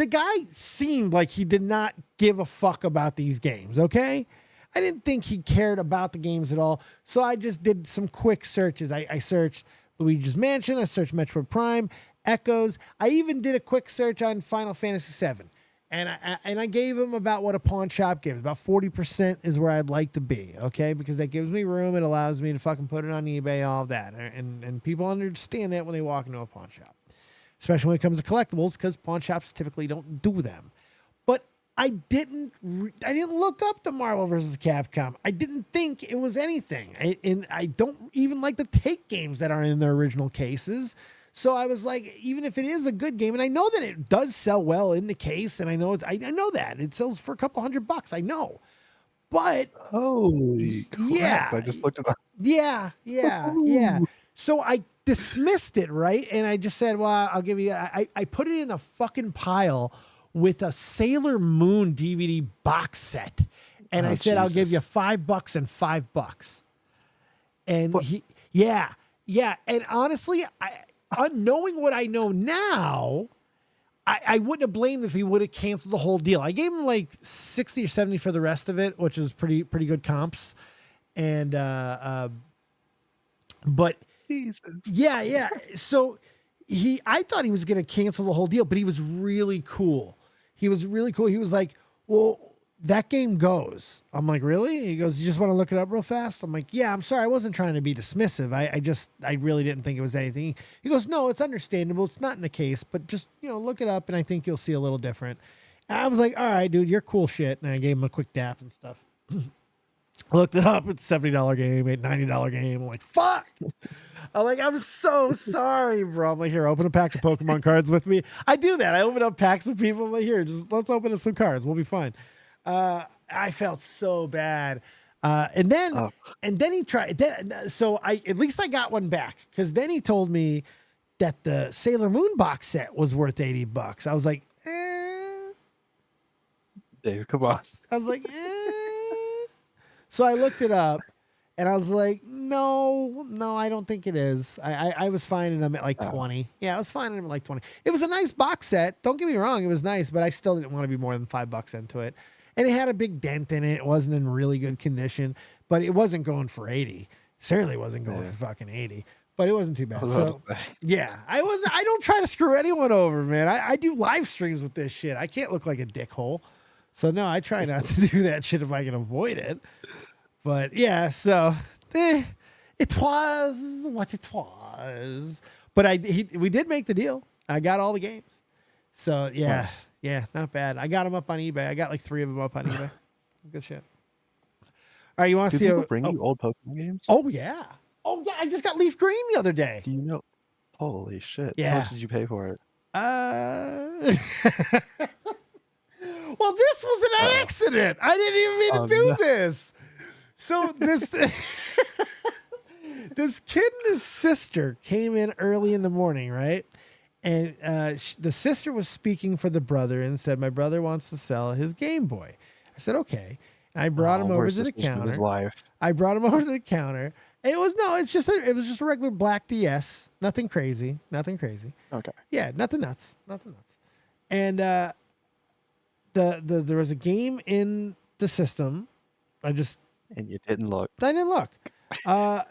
guy seemed like he did not give a fuck about these games. Okay. I didn't think he cared about the games at all. So I just did some quick searches. I searched Luigi's Mansion. I searched Metroid Prime, Echoes. I even did a quick search on Final Fantasy VII. And I gave him about what a pawn shop gives. About 40% is where I'd like to be, okay? Because that gives me room. It allows me to fucking put it on eBay, all of that. And people understand that when they walk into a pawn shop. Especially when it comes to collectibles, because pawn shops typically don't do them. But I didn't look up the Marvel vs. Capcom. I didn't think it was anything. And I don't even like to take games that aren't in their original cases. So I was like, even if it is a good game, and I know that it does sell well in the case, and I know that it sells for a couple $100. I know, but holy crap! I just looked it up. Yeah. So I dismissed it, right? And I just said, well, I'll give you. I put it in a fucking pile with a Sailor Moon DVD box set, and I said, I'll give you $5 and $5. And and honestly, knowing what I know now, I wouldn't have blamed if he would have canceled the whole deal. I gave him like 60 or 70 for the rest of it, which is pretty good comps. And, but Jesus. Yeah. So I thought he was going to cancel the whole deal, but he was really cool. He was like, well, that game goes. I'm like, really? He goes, you just want to look it up real fast? I'm like, yeah, I'm sorry. I wasn't trying to be dismissive. I really didn't think it was anything. He goes, no, it's understandable. It's not in the case, but just, look it up and I think you'll see a little different. And I was like, all right, dude, you're cool shit. And I gave him a quick dap and stuff. I looked it up. It's a $70 game, $90 game. I'm like, fuck. I'm so sorry, bro. I'm like, here, open a pack of Pokemon cards with me. I do that. I open up packs of people. I'm like, here, just let's open up some cards. We'll be fine. I felt so bad. And then he tried. So at least I got one back, because then he told me that the Sailor Moon box set was worth $80. I was like, Dave, come on. I was like, So I looked it up, and I was like, no, I don't think it is. I was finding them at like 20. Yeah, I was finding them at like 20. It was a nice box set. Don't get me wrong. It was nice, but I still didn't want to be more than $5 into it. And it had a big dent in it. It wasn't in really good condition, but it wasn't going for 80. Certainly wasn't going for fucking 80, but it wasn't too bad. So yeah, I don't try to screw anyone over, man. I do live streams with this shit. I can't look like a dickhole. So no, I try not to do that shit if I can avoid it. But yeah, so it was what it was. But we did make the deal. I got all the games. So yeah. Nice. Yeah, not bad. I got them up on eBay. I got like 3 of them up on eBay. Good shit. All right, you want to see? Bring you old Pokemon games? Oh yeah. I just got Leaf Green the other day. Do you know? Holy shit! Yeah. How much did you pay for it? Well, this was an accident. I didn't even mean to do this. So this kid and his sister came in early in the morning, right? And the sister was speaking for the brother and said, my brother wants to sell his Game Boy. I said, okay. And I brought him over to the counter. His wife. I brought him over to the counter. And it was just a regular black DS. Nothing crazy. Okay. Yeah, nothing nuts. And there was a game in the system. And you didn't look. I didn't look. And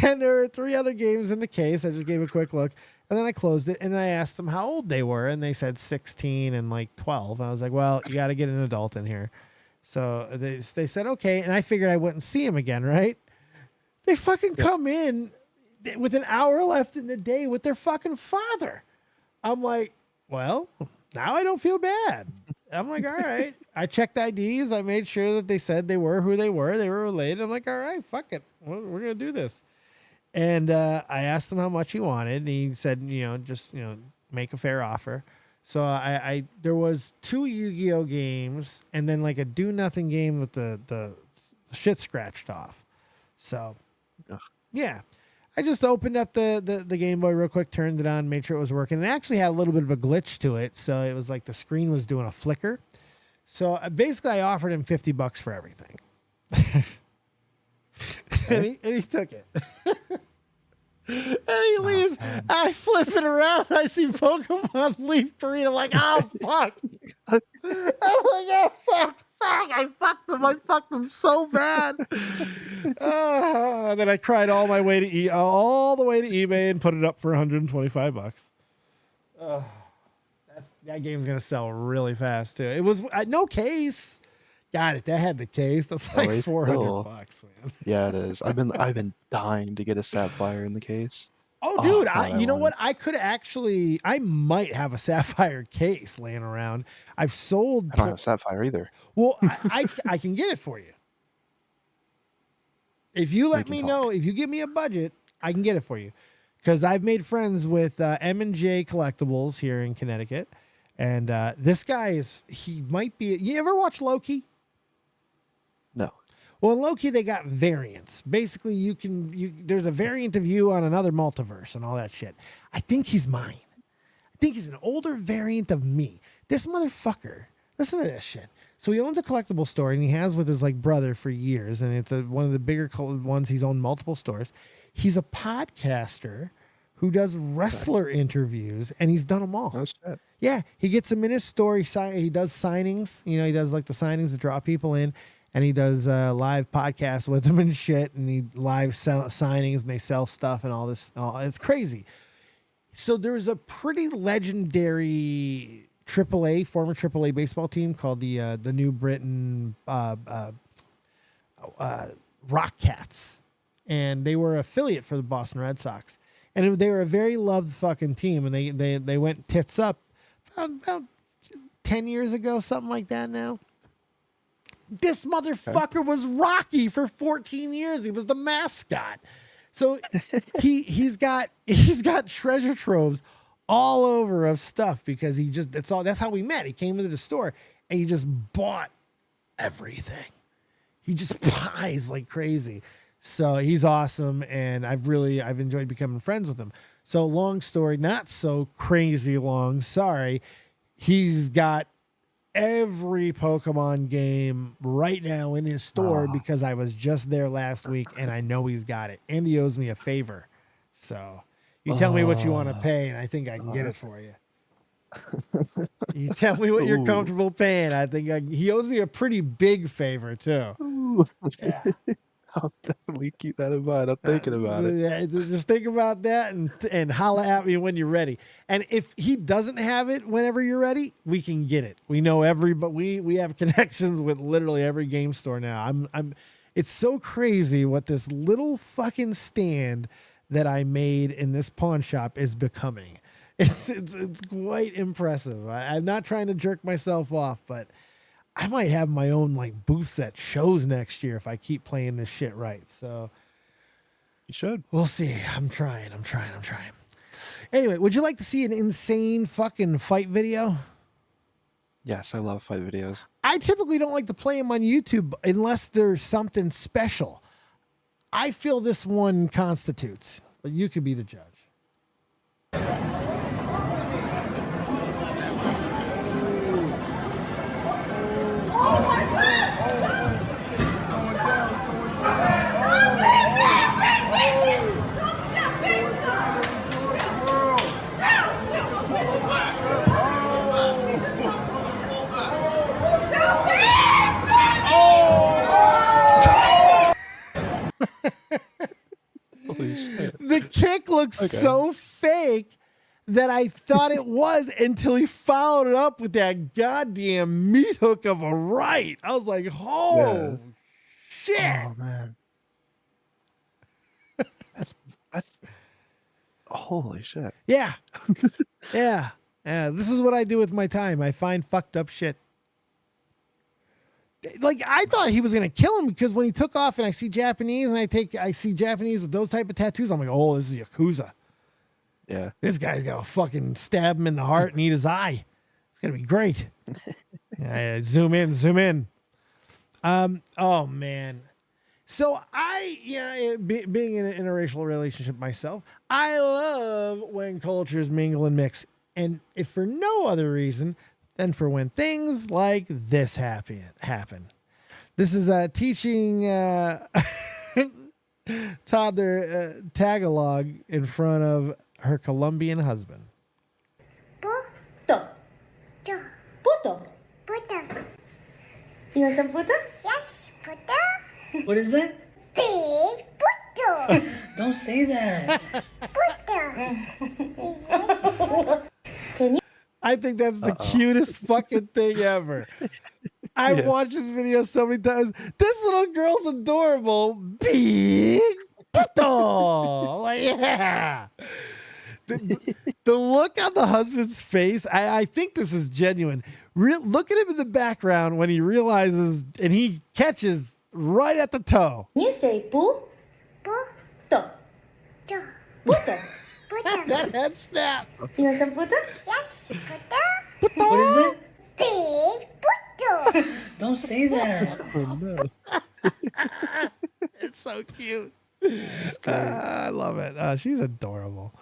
then there were 3 other games in the case. I just gave a quick look. And then I closed it, and I asked them how old they were, and they said 16 and like 12. I was like, well, you got to get an adult in here. So they said, okay. And I figured I wouldn't see him again, right? They fucking come in with an hour left in the day with their fucking father. I'm like, well, now I don't feel bad. I'm like, all right. I checked IDs. I made sure that they said they were who they were. They were related. I'm like, all right, fuck it. We're going to do this. And I asked him how much he wanted, and he said, just make a fair offer. So there was 2 Yu-Gi-Oh games, and then like a do nothing game with the shit scratched off. So yeah, I just opened up the Game Boy real quick, turned it on, made sure it was working. It actually had a little bit of a glitch to it, so it was like the screen was doing a flicker. So basically, I offered him $50 for everything. And he took it. And he leaves. I flip it around. I see Pokemon leave green. I'm like, oh, fuck. I'm like, oh, fuck. I fucked them so bad. Then I cried all the way to eBay and put it up for $125. That game's gonna sell really fast too. It was no case. Got it. That had the case. That's like $400, man. Yeah, it is. I've been dying to get a Sapphire in the case. Oh, dude, you know what? I might have a Sapphire case laying around. I've sold. I don't have Sapphire either. Well, I can get it for you. If you let me know, if you give me a budget, I can get it for you. Because I've made friends with M&J Collectibles here in Connecticut. And this guy he might be. You ever watch Loki? No. Well, in Loki, they got variants. Basically, there's a variant of you on another multiverse and all that shit. I think he's mine. I think he's an older variant of me. This motherfucker, listen to this shit. So he owns a collectible store, and he has with his brother for years, and it's one of the bigger ones. He's owned multiple stores. He's a podcaster who does wrestler interviews, and he's done them all. Oh, shit. Yeah, he gets them in his store. He does signings. He does the signings to draw people in. And he does live podcasts with them and shit. And he live signings and they sell stuff and all this. It's crazy. So there's a pretty legendary former AAA baseball team called the New Britain Rock Cats. And they were affiliate for the Boston Red Sox. And they were a very loved fucking team. And they went tits up about 10 years ago, something like that now. This motherfucker was Rocky for 14 years. He was the mascot. So he's got treasure troves all over of stuff because that's how we met. He came into the store and he just bought everything. He just buys like crazy. So he's awesome, and I've enjoyed becoming friends with him. So long story, not so crazy long. Sorry. He's got every Pokemon game right now in his store because I was just there last week and I know he's got it. And he owes me a favor. So you tell me what you want to pay and I think I can get it for you. You tell me what you're comfortable paying. I think he owes me a pretty big favor too. Yeah. I'll definitely keep that in mind. I'm thinking about it. Just think about that and holla at me when you're ready. And if he doesn't have it whenever you're ready, we can get it. We know but we have connections with literally every game store now. It's so crazy what this little fucking stand that I made in this pawn shop is becoming. It's quite impressive. I'm not trying to jerk myself off, but I might have my own booths at shows next year if I keep playing this shit right. So you should. We'll see. I'm trying. Anyway, would you like to see an insane fucking fight video? Yes, I love fight videos. I typically don't like to play them on YouTube unless there's something special. I feel this one constitutes, but you could be the judge. The kick looks so fake that I thought it was until he followed it up with that goddamn meat hook of a right. I was like, oh, shit. Oh, man. That's holy shit. Yeah. Yeah. This is what I do with my time. I find fucked up shit. I thought he was going to kill him because when he took off and I see Japanese and I see Japanese with those type of tattoos, I'm like, oh, this is Yakuza. Yeah. This guy's going to fucking stab him in the heart and eat his eye. It's going to be great. Zoom in. Oh, man. So being in an interracial relationship myself, I love when cultures mingle and mix. And if for no other reason than for when things like this happen. This is teaching toddler Tagalog in front of her Colombian husband. Puto. Puto. Puto. You want some puto? Yes, puto. What is that? Big puto. Don't say that. Puto. I think that's the cutest fucking thing ever. I watched this video so many times. This little girl's adorable. Big puto. Like, yeah. The look on the husband's face, I think this is genuine. Look at him in the background when he realizes and he catches right at the toe. You say puto. Puto. Puto. That head snap. You want some puto? Yes, puto. What is that? Big puto. Don't say that. Oh, no. It's so cute. I love it. She's adorable.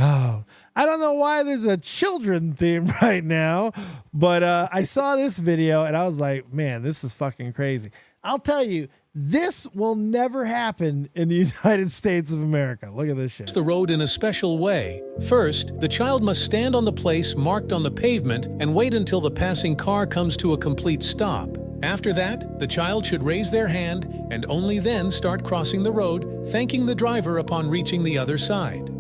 Oh, I don't know why there's a children theme right now, but I saw this video and I was like, man, this is fucking crazy. I'll tell you, this will never happen in the United States of America. Look at this shit. The road in a special way. First, the child must stand on the place marked on the pavement and wait until the passing car comes to a complete stop. After that, the child should raise their hand and only then start crossing the road, thanking the driver upon reaching the other side.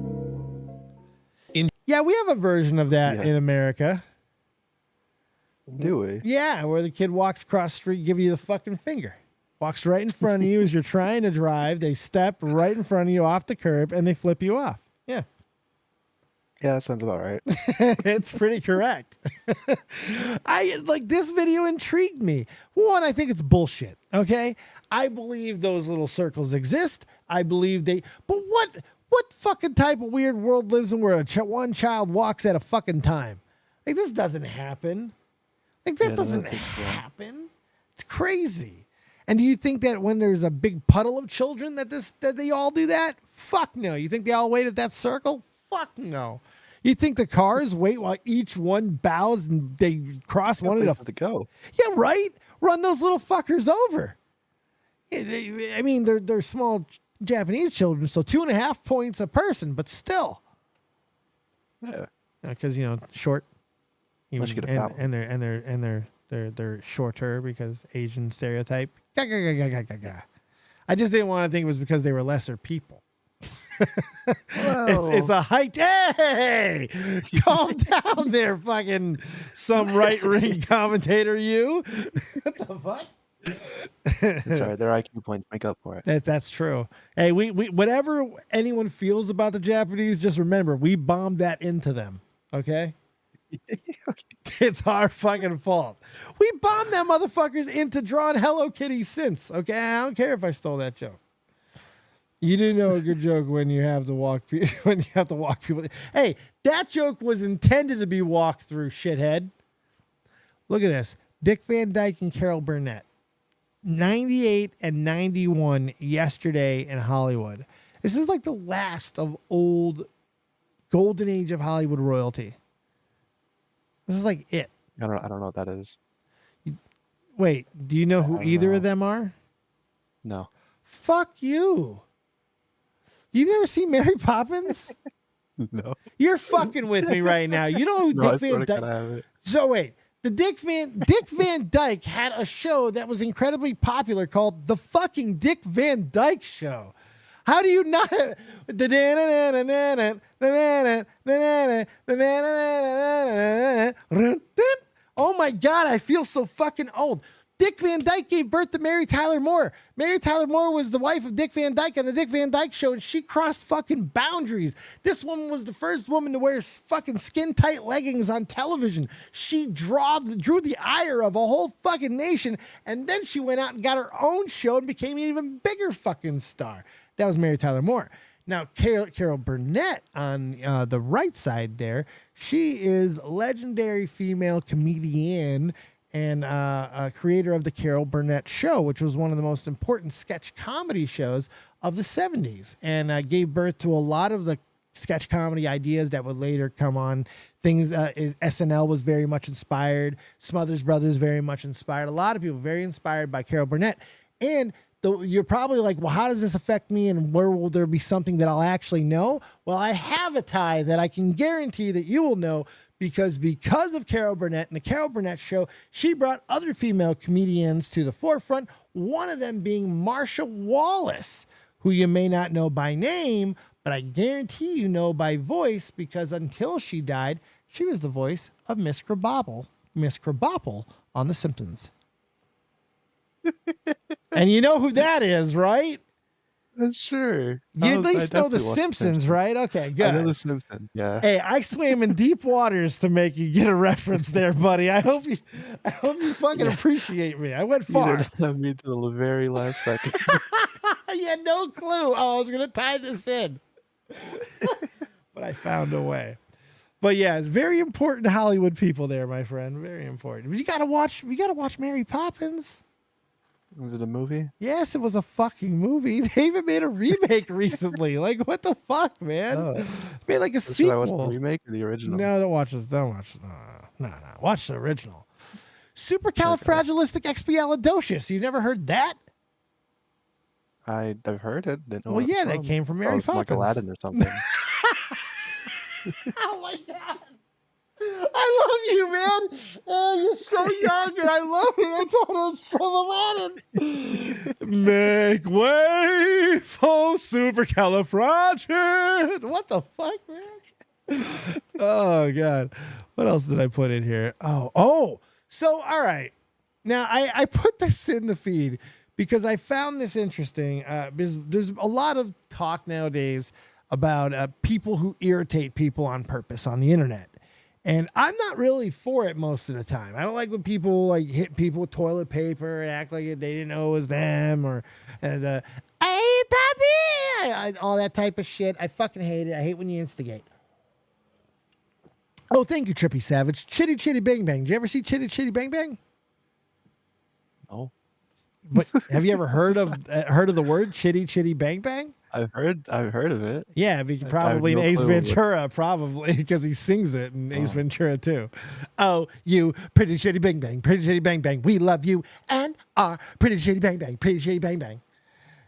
Yeah, we have a version of that in America. Do we? Yeah, where the kid walks across the street, give you the fucking finger. Walks right in front of you as you're trying to drive. They step right in front of you off the curb and they flip you off. Yeah. Yeah, that sounds about right. It's pretty correct. This video intrigued me. One, I think it's bullshit. Okay. I believe those little circles exist. I believe but what fucking type of weird world lives in where one child walks at a fucking time? Like, this doesn't happen. Like, that doesn't happen. It's crazy. And do you think that when there's a big puddle of children that they all do that? Fuck no. You think they all wait at that circle? Fuck no. You think the cars wait while each one bows and they cross one of the go? Yeah, right. Run those little fuckers over. I mean, they're small Japanese children, so 2.5 points a person, but still. Yeah. Because short. Unless you get a foul. And they're shorter because Asian stereotype. I just didn't want to think it was because they were lesser people. It's a height. Hey, calm down there, fucking some right ring commentator. You, what the fuck? That's right. Their IQ points make up for it. That's true. Hey, we whatever anyone feels about the Japanese, just remember we bombed that into them. Okay. It's our fucking fault. We bombed them motherfuckers into drawing Hello Kitty since. Okay, I don't care if I stole that joke. You do know a good joke when you have to walk people. Hey, that joke was intended to be walked through, shithead. Look at this. Dick Van Dyke and Carol Burnett. 98 and 91 yesterday in Hollywood. This is like the last of old golden age of Hollywood royalty. This is like it. I don't know what that is. Wait, do you know who either of them are? No. Fuck you. You've never seen Mary Poppins? No. You're fucking with me right now. You know who Dick Van Dyke? So wait, Dick Van Dyke had a show that was incredibly popular called The Fucking Dick Van Dyke Show. How do you not? Oh my God, I feel so fucking old. Dick Van Dyke gave birth to Mary Tyler Moore. Mary Tyler Moore was the wife of Dick Van Dyke on the Dick Van Dyke Show, and she crossed fucking boundaries. This woman was the first woman to wear fucking skin-tight leggings on television. She drew the ire of a whole fucking nation, and then she went out and got her own show and became an even bigger fucking star. That was Mary Tyler Moore. Now, Carol Burnett on the right side there, she is legendary female comedian and creator of the Carol Burnett Show, which was one of the most important sketch comedy shows of the 70s, and gave birth to a lot of the sketch comedy ideas that would later come on. Things SNL was very much inspired. Smothers Brothers very much inspired. A lot of people very inspired by Carol Burnett. And you're probably like, well, how does this affect me, and where will there be something that I'll actually know? Well, I have a tie that I can guarantee that you will know, because of Carol Burnett and the Carol Burnett Show, she brought other female comedians to the forefront, one of them being Marsha Wallace, who you may not know by name, but I guarantee you know by voice, because until she died, she was the voice of Miss Krabappel on The Simpsons. And you know who that is, right? Sure. You at least know The Simpsons, right? Okay, good. I know The Simpsons, yeah. Hey, I swam in deep waters to make you get a reference there, buddy. I hope you fucking appreciate me. I went far. You didn't have me to the very last second. You had no clue. Oh, I was gonna tie this in. But I found a way. But yeah, it's very important Hollywood people there, my friend. Very important. We gotta watch Mary Poppins. Was it a movie? Yes, it was a fucking movie. They even made a remake recently. Like, what the fuck, man? Oh. Made like a Should sequel. I watch the remake or the original? No, don't watch this. Don't watch. No. Watch the original. Supercalifragilisticexpialidocious. You never heard that? I've heard it. Didn't know Well, what it yeah, was that from. came from Thought Mary it was from, like Poppins. Aladdin or something. Oh my god. I love you, man. Oh, you're so young, and I love it. I thought it was from Aladdin. Make way for supercalifragil. What the fuck, man? Oh god. What else did I put in here? Oh. So, all right. Now, I put this in the feed because I found this interesting. Because there's a lot of talk nowadays about people who irritate people on purpose on the internet. And I'm not really for it most of the time. I don't like when people like hit people with toilet paper and act like they didn't know it was them, or I hate that, all that type of shit. I fucking hate it. I hate when you instigate. Oh, thank you, Trippy Savage. Chitty Chitty Bang Bang. Did you ever see Chitty Chitty Bang Bang? No. But have you ever heard of the word Chitty Chitty Bang Bang? I've heard of it. Yeah, probably in Ace Ventura, probably, because he sings it in Ace Oh. Ventura too. Oh, you pretty shitty bang bang, pretty shitty bang bang. We love you and our pretty shitty bang bang, pretty shitty bang bang.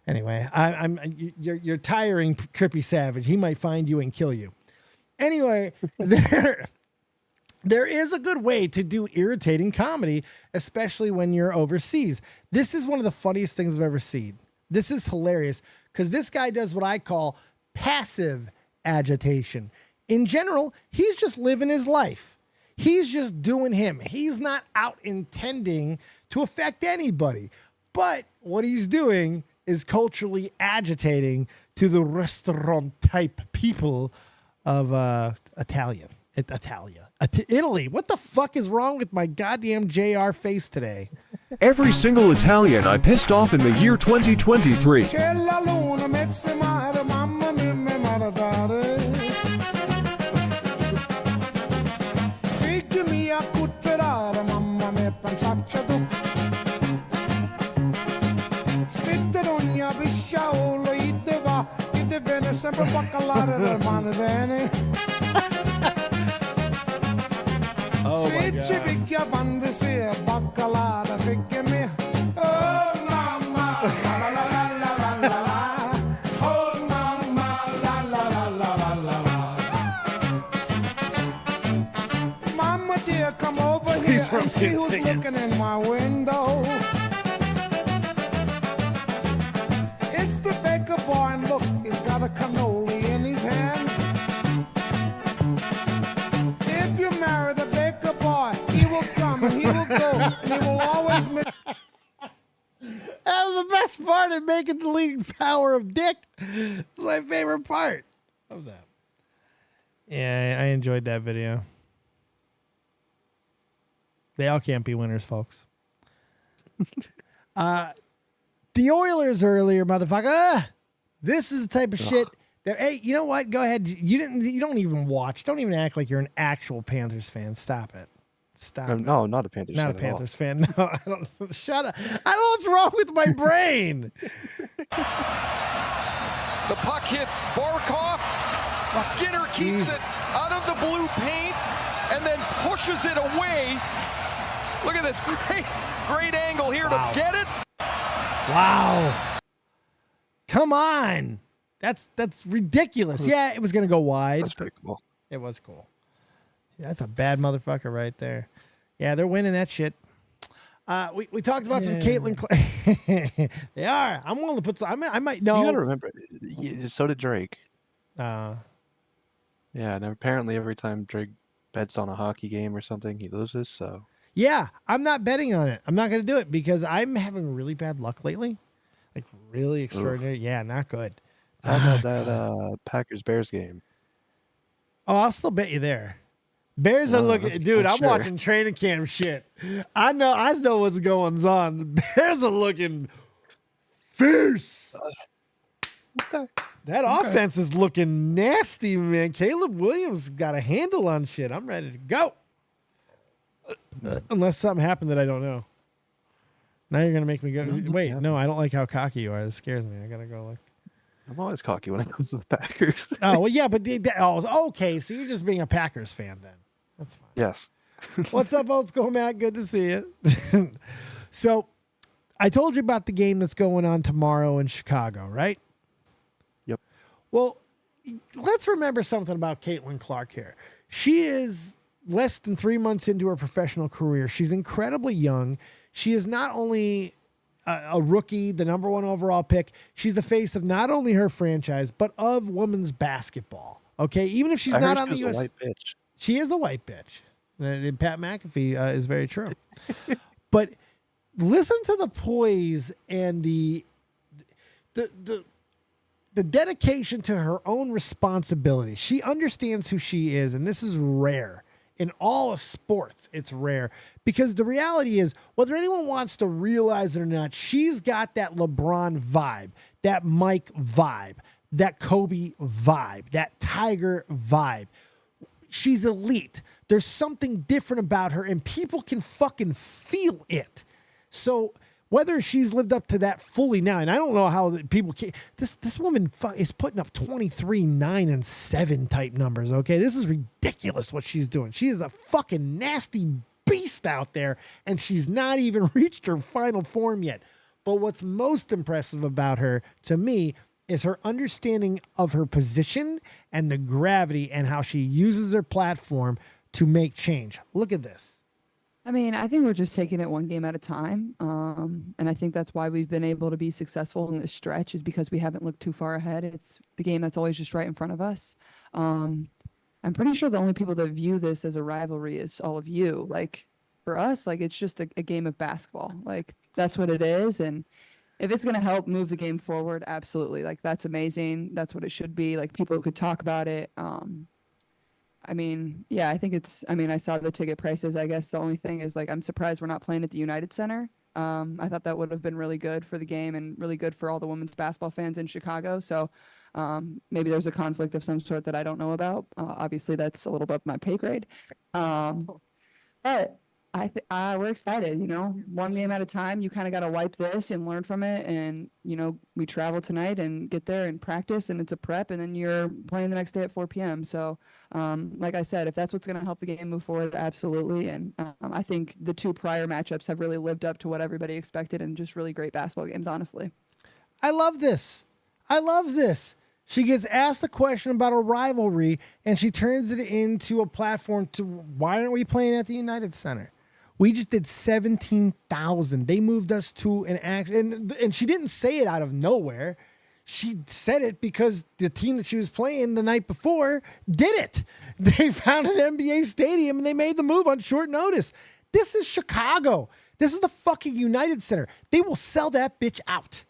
Anyway, you're tiring Trippy Savage. He might find you and kill you. Anyway, there is a good way to do irritating comedy, especially when you're overseas. This is one of the funniest things I've ever seen. This is hilarious because this guy does what I call passive agitation. In general, he's just living his life. He's just doing him. He's not out intending to affect anybody. But what he's doing is culturally agitating to the restaurant type people of Italy. What the fuck is wrong with my goddamn JR face today? Every single Italian I pissed off in the year 2023. Oh my Mama dear, come over here and see who's looking in my window. It's the baker boy, and look, he's got a cannoli in his hand. If you marry the baker boy, he will come and he will go, and he will always miss. That was the best part of making the leading power of dick. It's my favorite part of that. Yeah, I enjoyed that video. They all can't be winners, folks. The Oilers earlier, motherfucker. This is the type of shit that, hey, you know what? Go ahead. You don't even watch. Don't even act like you're an actual Panthers fan. Stop it. Stop. No, not a Panthers fan. Not a Panthers fan. No, I don't. Shut up. I don't know what's wrong with my brain. The puck hits Barkov. Skinner keeps it out of the blue paint and then pushes it away. Look at this great angle here to get it. Wow. Come on. That's ridiculous. Yeah, it was going to go wide. That's pretty cool. It was cool. Yeah, that's a bad motherfucker right there. Yeah, they're winning that shit. We talked about some Caitlyn. They are. I'm willing to put some. I might know. You got to remember, so did Drake. Uh, Yeah, and apparently every time Drake bets on a hockey game or something, he loses. So yeah, I'm not betting on it. I'm not going to do it because I'm having really bad luck lately. Like really extraordinary. Oof. Yeah, not good. How about that Packers-Bears game? Oh, I'll still bet you there. Bears are looking, dude. I'm watching training camp shit. I know what's going on. The Bears are looking fierce. That offense is looking nasty, man. Caleb Williams got a handle on shit. I'm ready to go. Unless something happened that I don't know. Now you're gonna make me go. Wait, no, I don't like how cocky you are. This scares me. I gotta go look. I'm always cocky when it comes to the Packers. Oh well, yeah, but okay. So you're just being a Packers fan then. That's fine. Yes. What's up, old school Matt? Good to see you. So, I told you about the game that's going on tomorrow in Chicago, right? Yep. Well, let's remember something about Caitlin Clark here. She is less than 3 months into her professional career. She's incredibly young. She is not only a rookie, the number 1 overall pick. She's the face of not only her franchise, but of women's basketball. Okay, even if she's not on the U.S. White bitch. She is a white bitch. Pat McAfee is very true. But listen to the poise and the dedication to her own responsibility. She understands who she is, and this is rare. In all of sports, it's rare. Because the reality is, whether anyone wants to realize it or not, she's got that LeBron vibe, that Mike vibe, that Kobe vibe, that Tiger vibe. She's elite. There's something different about her, and people can fucking feel it. So whether she's lived up to that fully now, and I don't know how people can. This woman is putting up 23, 9, and 7 type numbers. Okay, this is ridiculous what she's doing. She is a fucking nasty beast out there, and she's not even reached her final form yet. But what's most impressive about her, to me, is her understanding of her position and the gravity and how she uses her platform to make change. Look at this. I mean, I think we're just taking it one game at a time. And I think that's why we've been able to be successful in this stretch, is because we haven't looked too far ahead. It's the game that's always just right in front of us. I'm pretty sure the only people that view this as a rivalry is all of you. Like, for us, like, it's just a game of basketball. Like, that's what it is. And if it's going to help move the game forward, absolutely. Like, that's amazing. That's what it should be. Like, people could talk about it. I mean, yeah, I think it's, I mean, I saw the ticket prices. I guess the only thing is, like, I'm surprised we're not playing at the United Center. I thought that would have been really good for the game and really good for all the women's basketball fans in Chicago. So maybe there's a conflict of some sort that I don't know about. Obviously, that's a little above my pay grade. But we're excited, you know, one game at a time. You kind of got to wipe this and learn from it. And, you know, we travel tonight and get there and practice, and it's a prep, and then you're playing the next day at 4 p.m. So, like I said, if that's what's going to help the game move forward, absolutely. And I think the 2 prior matchups have really lived up to what everybody expected, and just really great basketball games, honestly. I love this. I love this. She gets asked a question about a rivalry, and she turns it into a platform to, why aren't we playing at the United Center? We just did 17,000. They moved us to an action, and she didn't say it out of nowhere. She said it because the team that she was playing the night before did it. They found an NBA stadium and they made the move on short notice. This is Chicago. This is the fucking United Center. They will sell that bitch out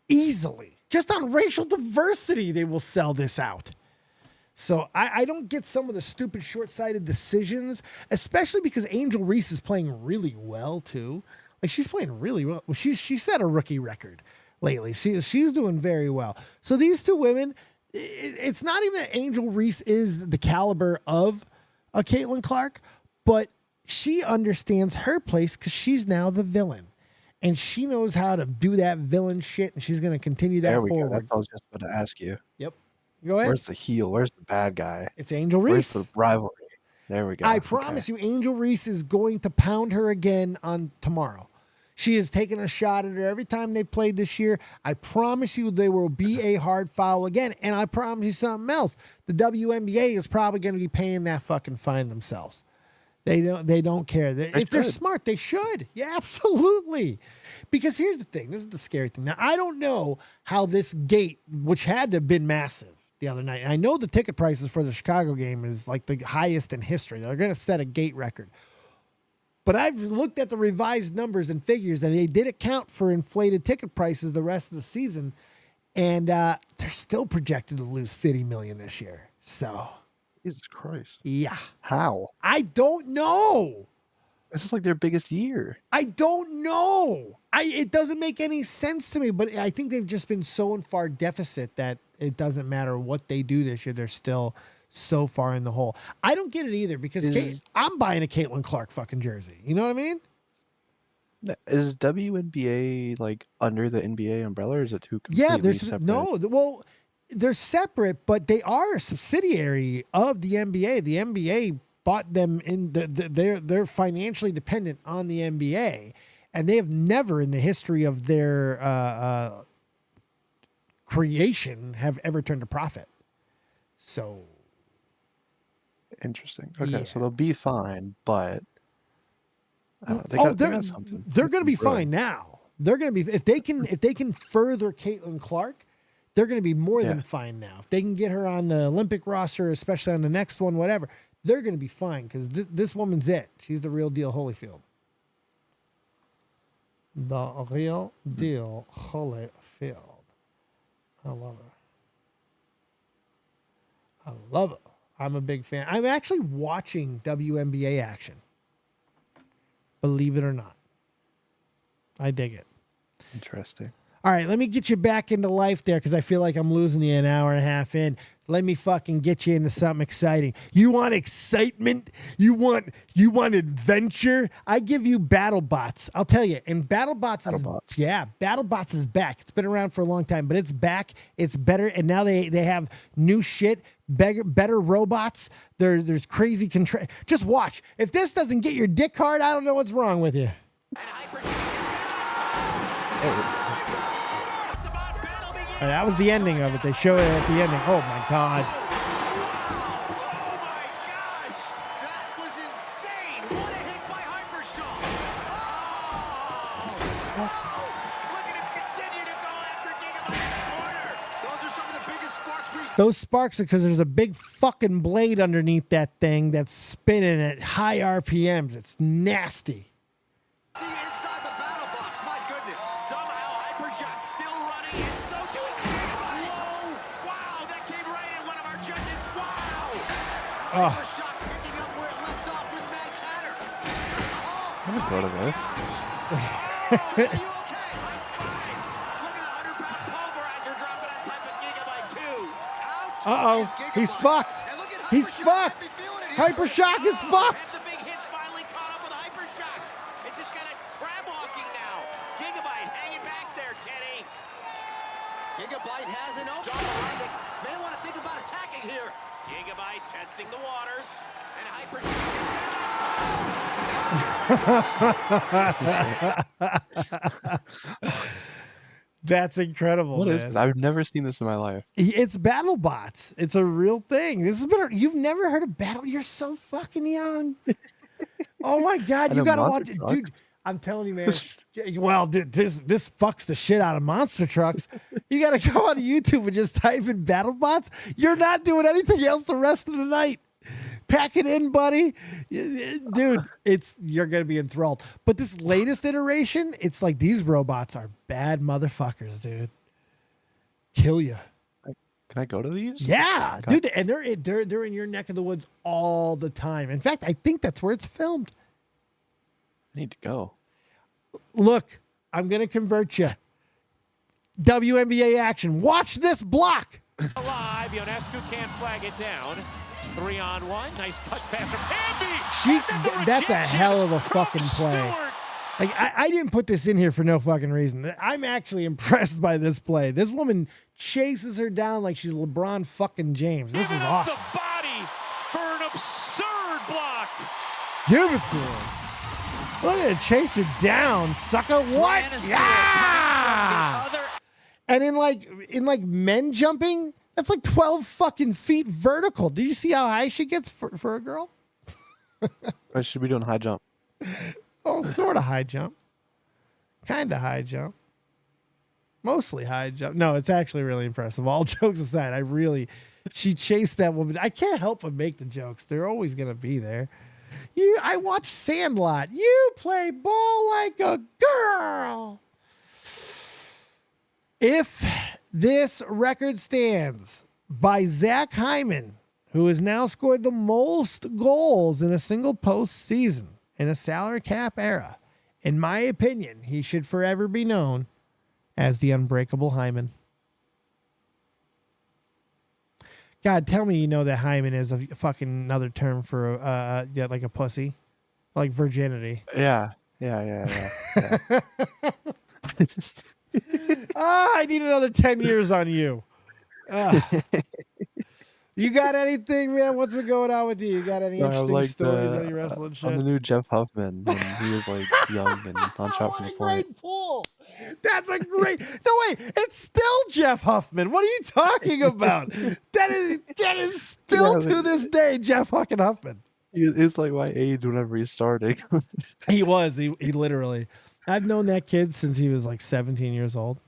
easily. Just on racial diversity, they will sell this out. So I don't get some of the stupid short-sighted decisions, especially because Angel Reese is playing really well too. Like, she's playing really well. She set a rookie record lately. She's doing very well. So these 2 women, it's not even that Angel Reese is the caliber of a Caitlin Clark, but she understands her place because she's now the villain. And she knows how to do that villain shit, and she's going to continue that forward. There we go. That's what I was just about to ask you. Yep. Go ahead. Where's the heel? Where's the bad guy? It's Angel Reese. Where's the rivalry? There we go. I promise you, Angel Reese is going to pound her again on tomorrow. She has taken a shot at her every time they played this year. I promise you there will be a hard foul again. And I promise you something else. The WNBA is probably going to be paying that fucking fine themselves. They don't care. If they're smart, they should. Yeah, absolutely. Because here's the thing. This is the scary thing. Now, I don't know how this gate, which had to have been massive the other night. I know the ticket prices for the Chicago game is like the highest in history. They're going to set a gate record. But I've looked at the revised numbers and figures, and they did account for inflated ticket prices the rest of the season. And they're still projected to lose $50 million this year. So... Jesus Christ. Yeah. How? I don't know. This is like their biggest year. I don't know. It doesn't make any sense to me, but I think they've just been so in far deficit that it doesn't matter what they do this year. They're still so far in the hole. I don't get it either because I'm buying a Caitlin Clark fucking jersey. You know what I mean? Is WNBA like under the NBA umbrella, or is it too completely separate? No. Well, they're separate, but they are a subsidiary of the NBA. The NBA bought them in. They're financially dependent on the NBA, and they have never, in the history of their creation, have ever turned a profit. So interesting. Okay, so they'll be fine, but I don't know, they're going to be fine now. They're going to be if they can further Caitlin Clark. They're going to be more than fine now. If they can get her on the Olympic roster, especially on the next one, whatever, they're going to be fine because this woman's it. She's the real deal Holyfield. The real deal Holyfield. I love her. I love her. I'm a big fan. I'm actually watching WNBA action. Believe it or not. I dig it. Interesting. All right, let me get you back into life there because I feel like I'm losing you an hour and a half in. Let me fucking get you into something exciting. You want excitement? You want adventure? I give you BattleBots. I'll tell you. And BattleBots is back. It's been around for a long time, but it's back. It's better, and now they have new shit, better robots. There's crazy control. Just watch. If this doesn't get your dick hard, I don't know what's wrong with you. That was the ending of it. They show it at the ending. Oh my God. Oh my gosh. That was insane. What a hit by Hypershock. Look at him continue to go after Gigabyte in the corner. Those are some of the biggest sparks we've seen. Those sparks are because there's a big fucking blade underneath that thing that's spinning at high RPMs. It's nasty. See inside the battle box. My goodness. Somehow Hypershock's still running, and so too is Gigabyte. Whoa. Wow. That came right in one of our judges. Wow. Hypershock picking up where it left off with Mad Catter. I'm gonna go to this. Are you okay? I'm fine. Look at the 100-pound pulverizer dropping on top of Gigabyte too. How tough is Gigabyte? He's fucked. He's fucked. Hypershock is fucked. The big hit's finally caught up with Hypershock. It's just kind of crab walking now. Gigabyte hanging back there, Kenny. Gigabyte has an open. John Malondic may want to think about attacking here. Gigabyte testing the waters, and Hypershock. That's incredible. What man. is it? I've never seen this in my life. It's BattleBots. It's a real thing. This has been. You've never heard of Battle? You're so fucking young. Oh my God, you gotta watch it, dude. I'm telling you, man. Well, this fucks the shit out of monster trucks. You gotta go on YouTube and just type in BattleBots. You're not doing anything else the rest of the night. Pack it in, buddy. Dude, you're gonna be enthralled. But this latest iteration, it's like these robots are bad motherfuckers, dude. Kill you. Can I go to these? Yeah, dude, and they're in your neck of the woods all the time. In fact, I think that's where it's filmed. I need to go. Look, I'm gonna convert you. WNBA action. Watch this block. Alive, Ionescu can't flag it down. 3-on-1, nice touch pass from Hamby. That's a hell of a fucking play. Like I didn't put this in here for no fucking reason. I'm actually impressed by this play. This woman chases her down like she's LeBron fucking James. This is awesome. The body for an absurd block. Give it to her. Look at it, chase her down, sucker. What? Yeah. And in like men jumping, that's like 12 fucking feet vertical. Did you see how high she gets for a girl? Or should we doing high jump? Oh, sort of high jump. Kind of high jump. Mostly high jump. No, it's actually really impressive. All jokes aside, she chased that woman. I can't help but make the jokes. They're always going to be there. I watch Sandlot. You play ball like a girl. If this record stands by Zach Hyman, who has now scored the most goals in a single postseason in a salary cap era, in my opinion, he should forever be known as the Unbreakable Hyman. God, tell me you know that Hyman is a fucking another term for like a pussy, like virginity. Yeah. I need another 10 years on you. You got anything, man? What's been going on with you? You got any interesting stories on your wrestling shit? I'm the new Jeff Huffman when he was like young and on top from the point. Great pull. That's a great. No, wait, it's still Jeff Huffman. What are you talking about? That is still to this day Jeff fucking Huffman. It's like my age whenever he's starting. He was. He literally. I've known that kid since he was like 17 years old.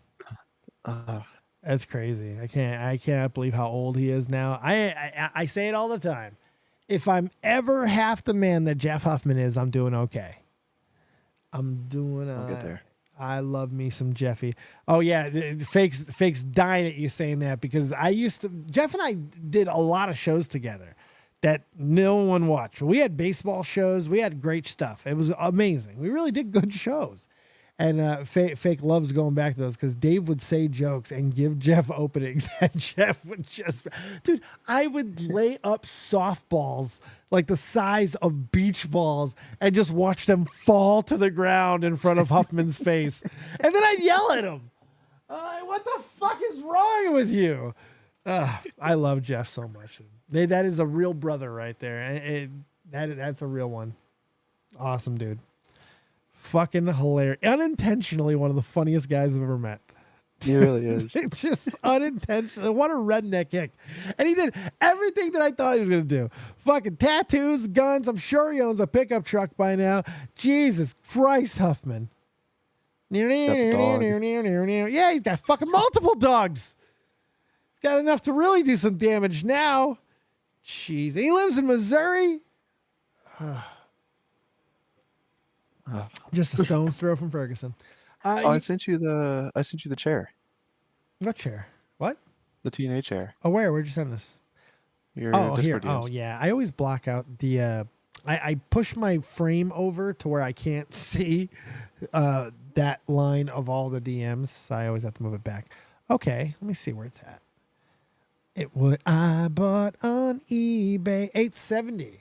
That's crazy. I cannot believe how old he is now. I say it all the time. If I'm ever half the man that Jeff Huffman is, I'm doing okay. I'll get there. I love me some Jeffy. Oh yeah, fakes dying at you saying that because Jeff and I did a lot of shows together that no one watched. We had baseball shows. We had great stuff. It was amazing. We really did good shows. And Fake loves going back to those because Dave would say jokes and give Jeff openings. And Jeff would dude, I would lay up softballs like the size of beach balls and just watch them fall to the ground in front of Huffman's face. And then I'd yell at him. What the fuck is wrong with you? I love Jeff so much. That is a real brother right there. That's a real one. Awesome, dude. Fucking hilarious. Unintentionally one of the funniest guys I've ever met. He really is. It's just unintentional. What a redneck kick. And he did everything that I thought he was going to do. Fucking tattoos, guns. I'm sure he owns a pickup truck by now. Jesus Christ, Huffman. Yeah, he's got fucking multiple dogs. He's got enough to really do some damage now. Jeez. And he lives in Missouri. Just a stone's throw from Ferguson. I sent you the chair. What chair? What? The TNA chair. Oh, where'd you send this? Your here. Discord Oh, yeah. I always block out the. I push my frame over to where I can't see that line of all the DMs, so I always have to move it back. Okay, let me see where it's at. It would I bought on eBay $870.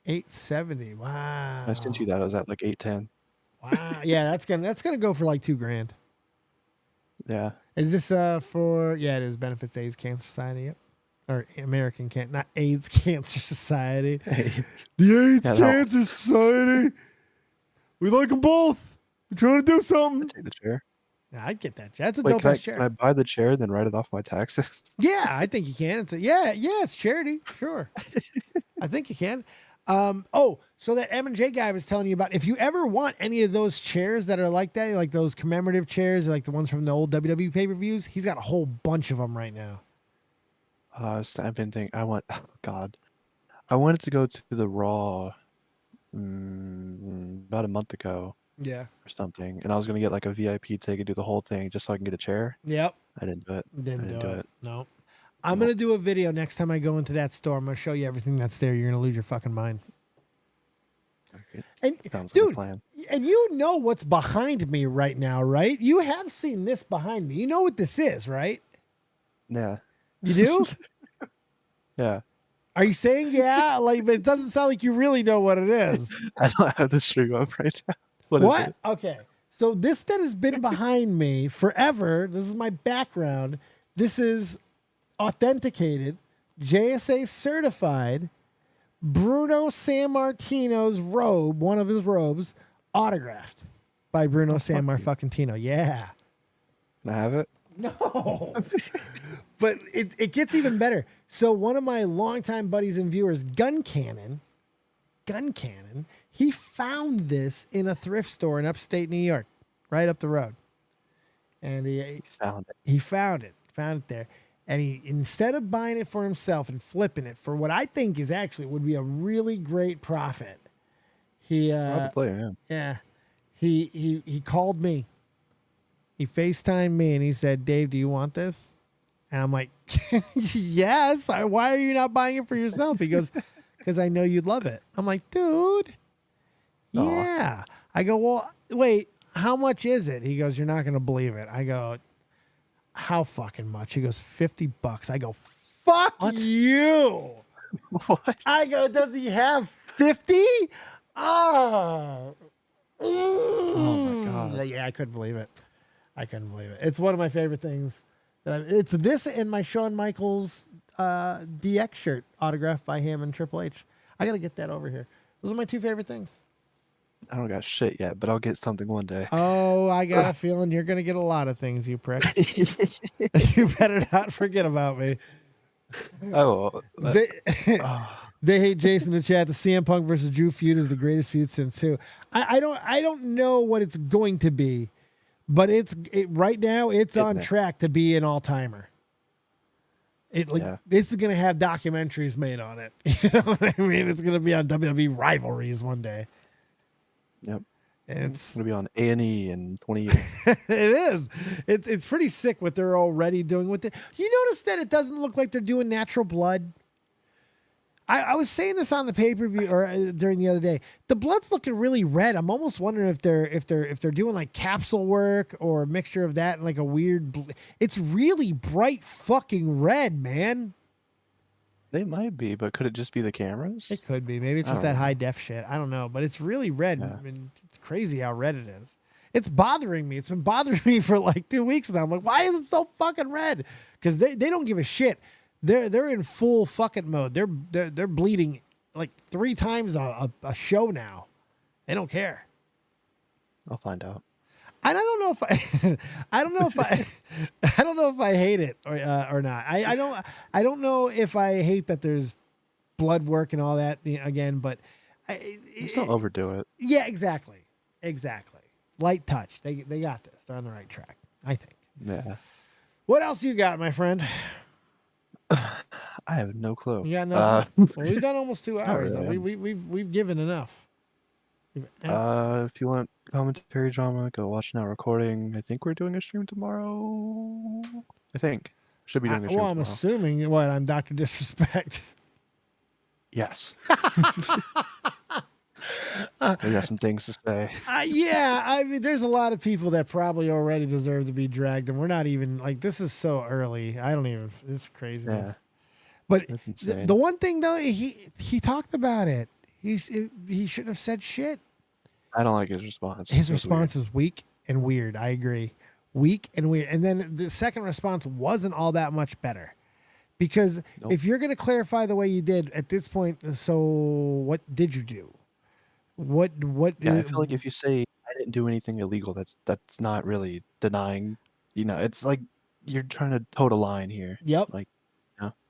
$870. Wow. I sent you that. I was at like $810. Wow. Yeah, that's gonna go for like $2,000. Yeah. Is this for? Yeah, it is. Benefits AIDS Cancer Society. Yep. Or American not AIDS Cancer Society. The AIDS Cancer Society. We like them both. We're trying to do something. Take the chair. Yeah, I'd get that. That's a dope ass chair. Can I buy the chair then write it off my taxes? Yeah, I think you can. It's charity. Sure. I think you can. So that M&J guy was telling you about, if you ever want any of those chairs that are like that, like those commemorative chairs, like the ones from the old WWE pay-per-views, he's got a whole bunch of them right now. I've been thinking, I wanted to go to the Raw about a month ago. Yeah. Or something. And I was going to get like a VIP ticket, do the whole thing just so I can get a chair. Yep. I didn't do it. Didn't do it. No. I'm going to do a video next time I go into that store. I'm going to show you everything that's there. You're going to lose your fucking mind. And sounds dude, like a plan. And you know what's behind me right now, right? You have seen this behind me. You know what this is, right? Yeah. You do? Yeah. Are you saying yeah? Like, but it doesn't sound like you really know what it is. I don't have the stream up right now. What is it? Okay. So this that has been behind me forever. This is my background. This is authenticated, JSA certified, Bruno Sammartino's robe, one of his robes, autographed by Bruno Sammartino. Yeah. Can I have it? No. But it gets even better. So one of my longtime buddies and viewers, Gun Cannon, he found this in a thrift store in upstate New York, right up the road. And he found it. He found it there. And he, instead of buying it for himself and flipping it for what I think is actually would be a really great profit, he he called me. He FaceTimed me and he said, "Dave, do you want this?" And I'm like, "Yes. Why are you not buying it for yourself?" He goes, "Because I know you'd love it." I'm like, "Dude, yeah." I go, "Well, wait, how much is it?" He goes, "You're not going to believe it." I go, "How fucking much?" He goes, $50. I go, "Fuck you." What? I go, "Does he have 50? Oh my God. Yeah, I couldn't believe it. It's one of my favorite things. It's this and my Shawn Michaels DX shirt autographed by him and Triple H. I got to get that over here. Those are my two favorite things. I don't got shit yet, but I'll get something one day. Oh, I got a feeling you're going to get a lot of things, you prick. You better not forget about me. Oh, They hate Jason in the chat. The CM Punk versus Drew feud is the greatest feud since who? I don't know what it's going to be, but right now it's on track to be an all-timer. This is going to have documentaries made on it. You know what I mean? It's going to be on WWE Rivalries one day. Yep. And it's going to be on A&E in 20 years. It is. It's pretty sick what they're already doing with it. You notice that it doesn't look like they're doing natural blood? I was saying this on the pay-per-view or during the other day. The blood's looking really red. I'm almost wondering if they're doing like capsule work or a mixture of that and like a weird it's really bright fucking red, man. They might be, but could it just be the cameras? It could be. Maybe it's just that high def shit. I don't know, but it's really red. Yeah. I mean, it's crazy how red it is. It's bothering me. It's been bothering me for like 2 weeks now. I'm like, why is it so fucking red? Because they don't give a shit. They're in full fucking mode. They're bleeding like 3 times a show now. They don't care. I'll find out. I don't know if I don't know if I hate it or not. I don't know if I hate that there's blood work and all that again, but just don't overdo it. Yeah, exactly. Light touch. They got this. They're on the right track, I think. Yeah. What else you got, my friend? I have no clue. You got nothing? Well, we've done almost 2 hours. Really. We've given enough. If you want commentary drama, go watch Now Recording. I think we're doing a stream tomorrow. I think. Should be doing a stream tomorrow. I'm assuming what? I'm Dr. Disrespect. Yes. We got some things to say. Yeah, I mean, there's a lot of people that probably already deserve to be dragged, and we're not even like this is so early. I don't even. It's craziness. Yeah. But the one thing though, he talked about it. He shouldn't have said shit. I don't like his response. His response is weak and weird. I agree. Weak and weird. And then the second response wasn't all that much better. Because if you're going to clarify the way you did at this point, so what did you do? What? Yeah, I feel like if you say I didn't do anything illegal, that's not really denying. You know, it's like you're trying to toe the line here. Yep. Like,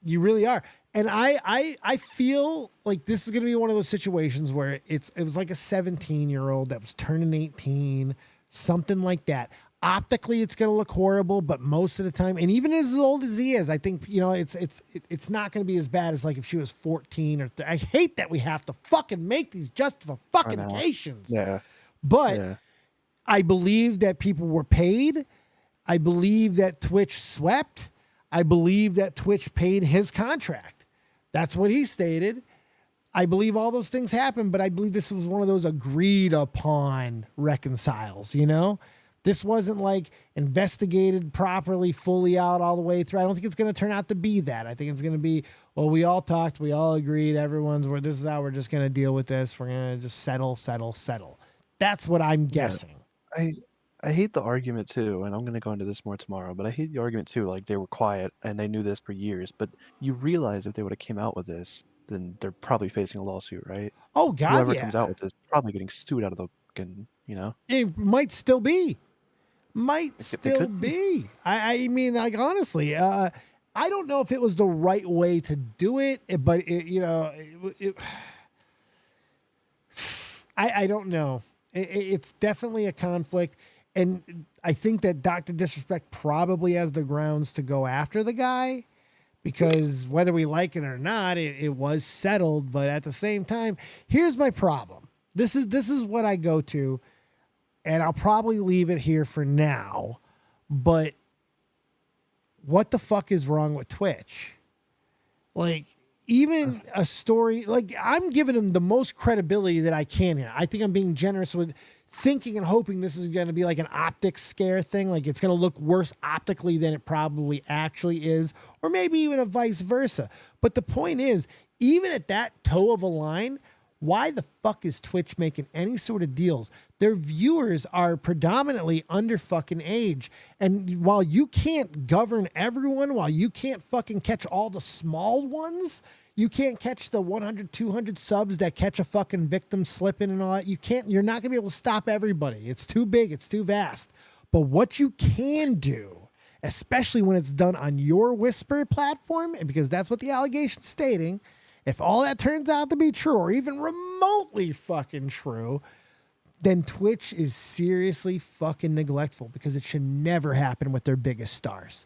you really are. And I feel like this is going to be one of those situations where it was like a 17-year-old that was turning 18, something like that. Optically, it's going to look horrible, but most of the time, and even as old as he is, I think, it's not going to be as bad as like if she was 14 or I hate that we have to fucking make these justifications. Yeah. But I believe that people were paid. I believe that Twitch swept. I believe that Twitch paid his contract. That's what he stated. I believe all those things happened, but I believe this was one of those agreed upon reconciles, This wasn't like investigated properly, fully out all the way through. I don't think it's going to turn out to be that. I think it's going to be, well, we all talked, we all agreed, this is how we're just going to deal with this. We're going to just settle. That's what I'm guessing. I hate the argument too, and I'm going to go into this more tomorrow, but I hate the argument too, like they were quiet and they knew this for years, but you realize if they would have came out with this then they're probably facing a lawsuit, right? Oh God, Whoever yeah. comes out with this is probably getting sued out of the fucking, It might still be. Might It still could be. I mean, like, honestly, I don't know if it was the right way to do it, but I don't know. It's definitely a conflict. And I think that Dr. Disrespect probably has the grounds to go after the guy, because whether we like it or not, it was settled. But at the same time, here's my problem. This is what I go to, and I'll probably leave it here for now. But what the fuck is wrong with Twitch? Like, even a story, like, I'm giving him the most credibility that I can here. I think I'm being generous with thinking and hoping this is going to be like an optics scare thing. Like, it's going to look worse optically than it probably actually is, or maybe even a vice versa. But the point is, even at that toe of a line, why the fuck is Twitch making any sort of deals? Their viewers are predominantly under fucking age. And while you can't govern everyone, while you can't fucking catch all the small ones, you can't catch the 100, 200 subs that catch a fucking victim slipping and all that. You're not gonna be able to stop everybody. It's too big. It's too vast. But what you can do, especially when it's done on your Whisper platform, and because that's what the allegation's stating, if all that turns out to be true, or even remotely fucking true, then Twitch is seriously fucking neglectful, because it should never happen with their biggest stars.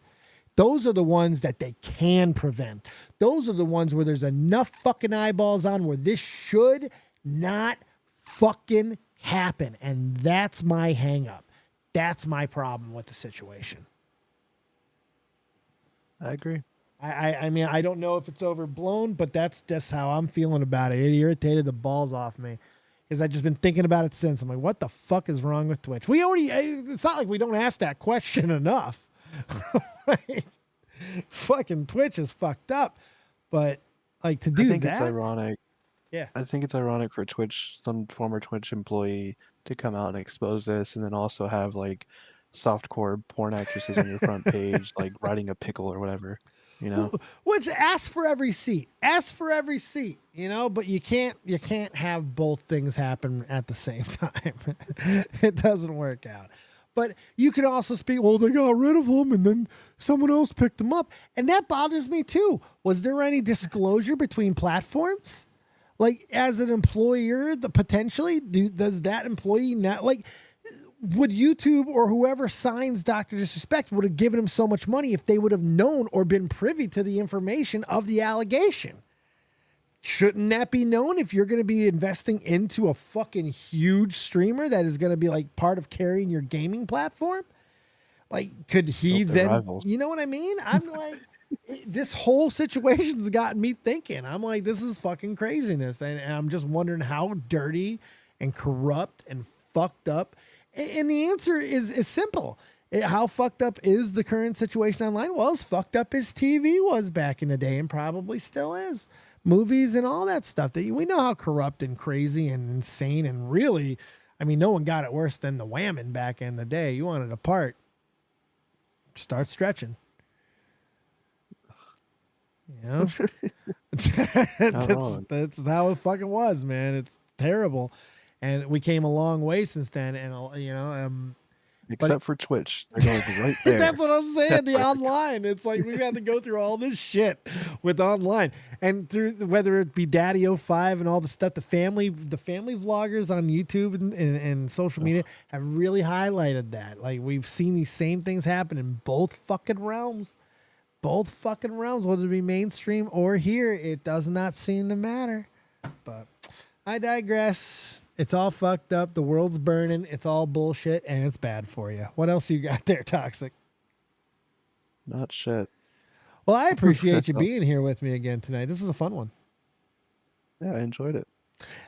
Those are the ones that they can prevent. Those are the ones where there's enough fucking eyeballs on where this should not fucking happen. And that's my hang up. That's my problem with the situation. I agree. I mean, I don't know if it's overblown, but that's just how I'm feeling about it. It irritated the balls off me, because I've just been thinking about it since. I'm like, what the fuck is wrong with Twitch? It's not like we don't ask that question enough. Like, fucking Twitch is fucked up. But, like, to do that. I think it's ironic. Yeah. I think it's ironic for Twitch, some former Twitch employee, to come out and expose this, and then also have, like, softcore porn actresses on your front page, like, riding a pickle or whatever. Which, ask for every seat. Ask for every seat, but you can't have both things happen at the same time. It doesn't work out. But you can also speak, well, they got rid of them and then someone else picked them up. And that bothers me too. Was there any disclosure between platforms? Like, as an employer, does that employee not, like, would YouTube or whoever signs Dr. Disrespect would have given him so much money if they would have known or been privy to the information of the allegation? Shouldn't that be known if you're going to be investing into a fucking huge streamer that is going to be like part of carrying your gaming platform? Like, could he then, rivals. you know what I mean? I'm like, this whole situation's gotten me thinking. I'm like, this is fucking craziness. And I'm just wondering how dirty and corrupt and fucked up. And the answer is simple. How fucked up is the current situation online? Well, as fucked up as TV was back in the day, and probably still is. Movies and all that stuff. We know how corrupt and crazy and insane, and really, I mean, no one got it worse than the Whammon back in the day. You wanted a part, start stretching. That's how it fucking was, man. It's terrible. And we came a long way since then. And, except for Twitch. They're going right there. That's what I'm saying. The online. It's like we've had to go through all this shit with online. And through whether it be Daddy05 and all the stuff, the family vloggers on YouTube and social media have really highlighted that. Like, we've seen these same things happen in both fucking realms. Both fucking realms, whether it be mainstream or here, it does not seem to matter. But I digress. It's all fucked up. The world's burning. It's all bullshit, and it's bad for you. What else you got there, Toxic? Not shit. Well, I appreciate you being here with me again tonight. This was a fun one. Yeah, I enjoyed it.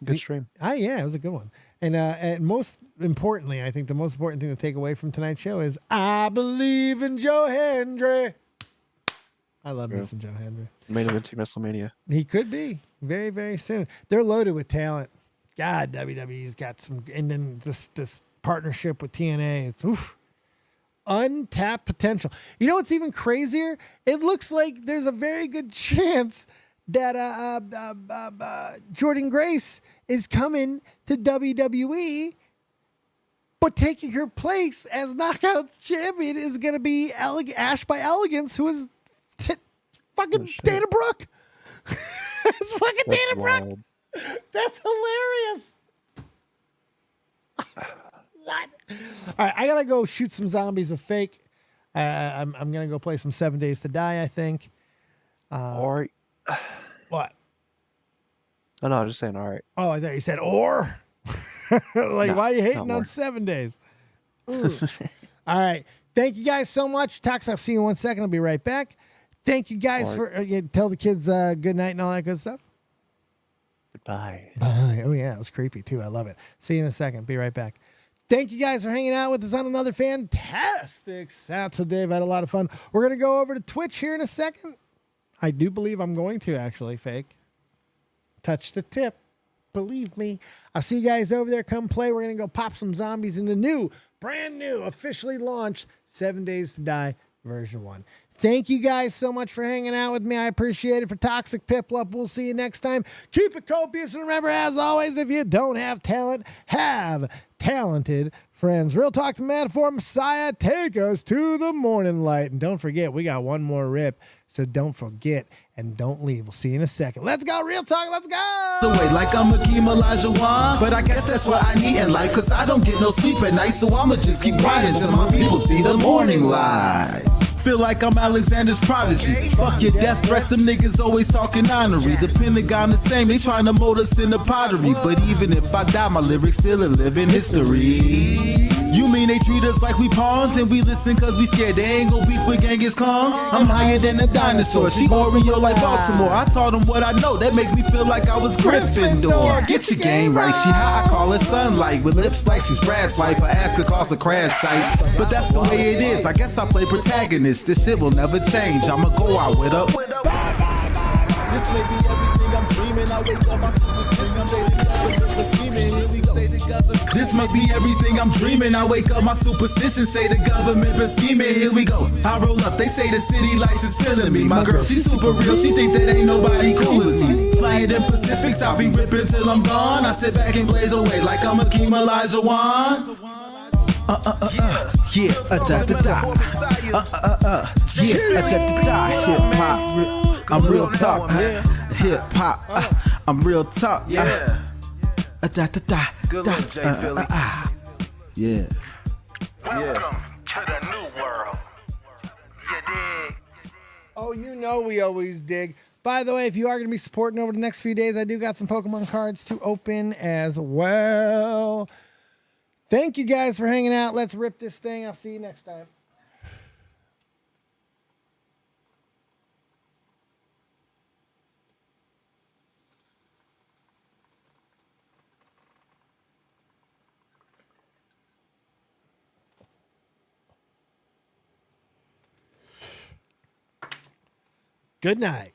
Good stream. Yeah, it was a good one. And most importantly, I think the most important thing to take away from tonight's show is I believe in Joe Hendry. I love me some Joe Hendry. Main event Team WrestleMania. He could be very, very soon. They're loaded with talent. God, WWE's got some, and then this partnership with TNA, it's untapped potential. You know what's even crazier? It looks like there's a very good chance that Jordan Grace is coming to WWE, but taking her place as Knockouts champion is going to be Ash by Elegance, who is fucking Dana Brooke. It's fucking That's Dana Brooke. wild. That's hilarious. What? All right, I gotta go shoot some zombies with Fake. I'm gonna go play some 7 Days to Die, I think. Or What? Oh, no, I was just saying, all right. Oh, I thought you said or. Like, No, why are you hating no on more. 7 days? All right. Thank you guys so much. Tox, I'll see you in 1 second. I'll be right back. Thank you guys for tell the kids good night and all that good stuff. Goodbye. Bye. Oh, yeah. It was creepy, too. I love it. See you in a second. Be right back. Thank you guys for hanging out with us on another fantastic Saturday. I've had a lot of fun. We're going to go over to Twitch here in a second. I do believe I'm going to, actually, Fake. Touch the tip. Believe me. I'll see you guys over there. Come play. We're going to go pop some zombies in the brand new, officially launched 7 Days to Die version 1. Thank you guys so much for hanging out with me. I appreciate it. For Toxic Piplup, we'll see you next time. Keep it copious. And remember, as always, if you don't have talent, have talented friends. Real Talk, the Metaphor Messiah. Take us to the morning light. And don't forget, we got one more rip. So don't forget and don't leave. We'll see you in a second. Let's go, Real Talk. Let's go. The way like I'm Akeem Olajuwon, but I guess that's what I need in life, cause I don't get no sleep at night, so I'ma just keep grinding till my people see the morning light. Feel like I'm Alexander's prodigy. Fuck your death threats, them niggas always talking honorary. The Pentagon the same, they trying to mold us in the pottery. But even if I die, my lyrics still a living history. You mean they treat us like we pawns and we listen cause we scared they ain't gon' beef with Genghis Khan? I'm higher than a dinosaur, she Oreo like Baltimore. I taught them what I know, that make me feel like I was Gryffindor. Get your game right, she high, I call her sunlight. With lips like she's Brad's wife, I ask her cause a crash site. But that's the way it is, I guess I play protagonist. This shit will never change, I'ma go out with her. This may be everything I'm dreaming. I wake up, my superstition say the government for scheming. Here we go. This must be everything I'm dreaming. I wake up, my superstition say the government been scheming. Here we go. I roll up, they say the city lights is feeling me. My girl, she super real. She think that ain't nobody cool as me. Flying in Pacifics, I'll be ripping till I'm gone. I sit back and blaze away like I'm Akeem Olajuwon. Yeah, da da da. Yeah, da da da. Hip hop. I'm real talk, hip hop. I'm real talk. Yeah. Da da da. Good da, Jay Philly. Yeah. Welcome to the new world. You dig? Oh, you know we always dig. By the way, if you are going to be supporting over the next few days, I do got some Pokemon cards to open as well. Thank you guys for hanging out. Let's rip this thing. I'll see you next time. Good night.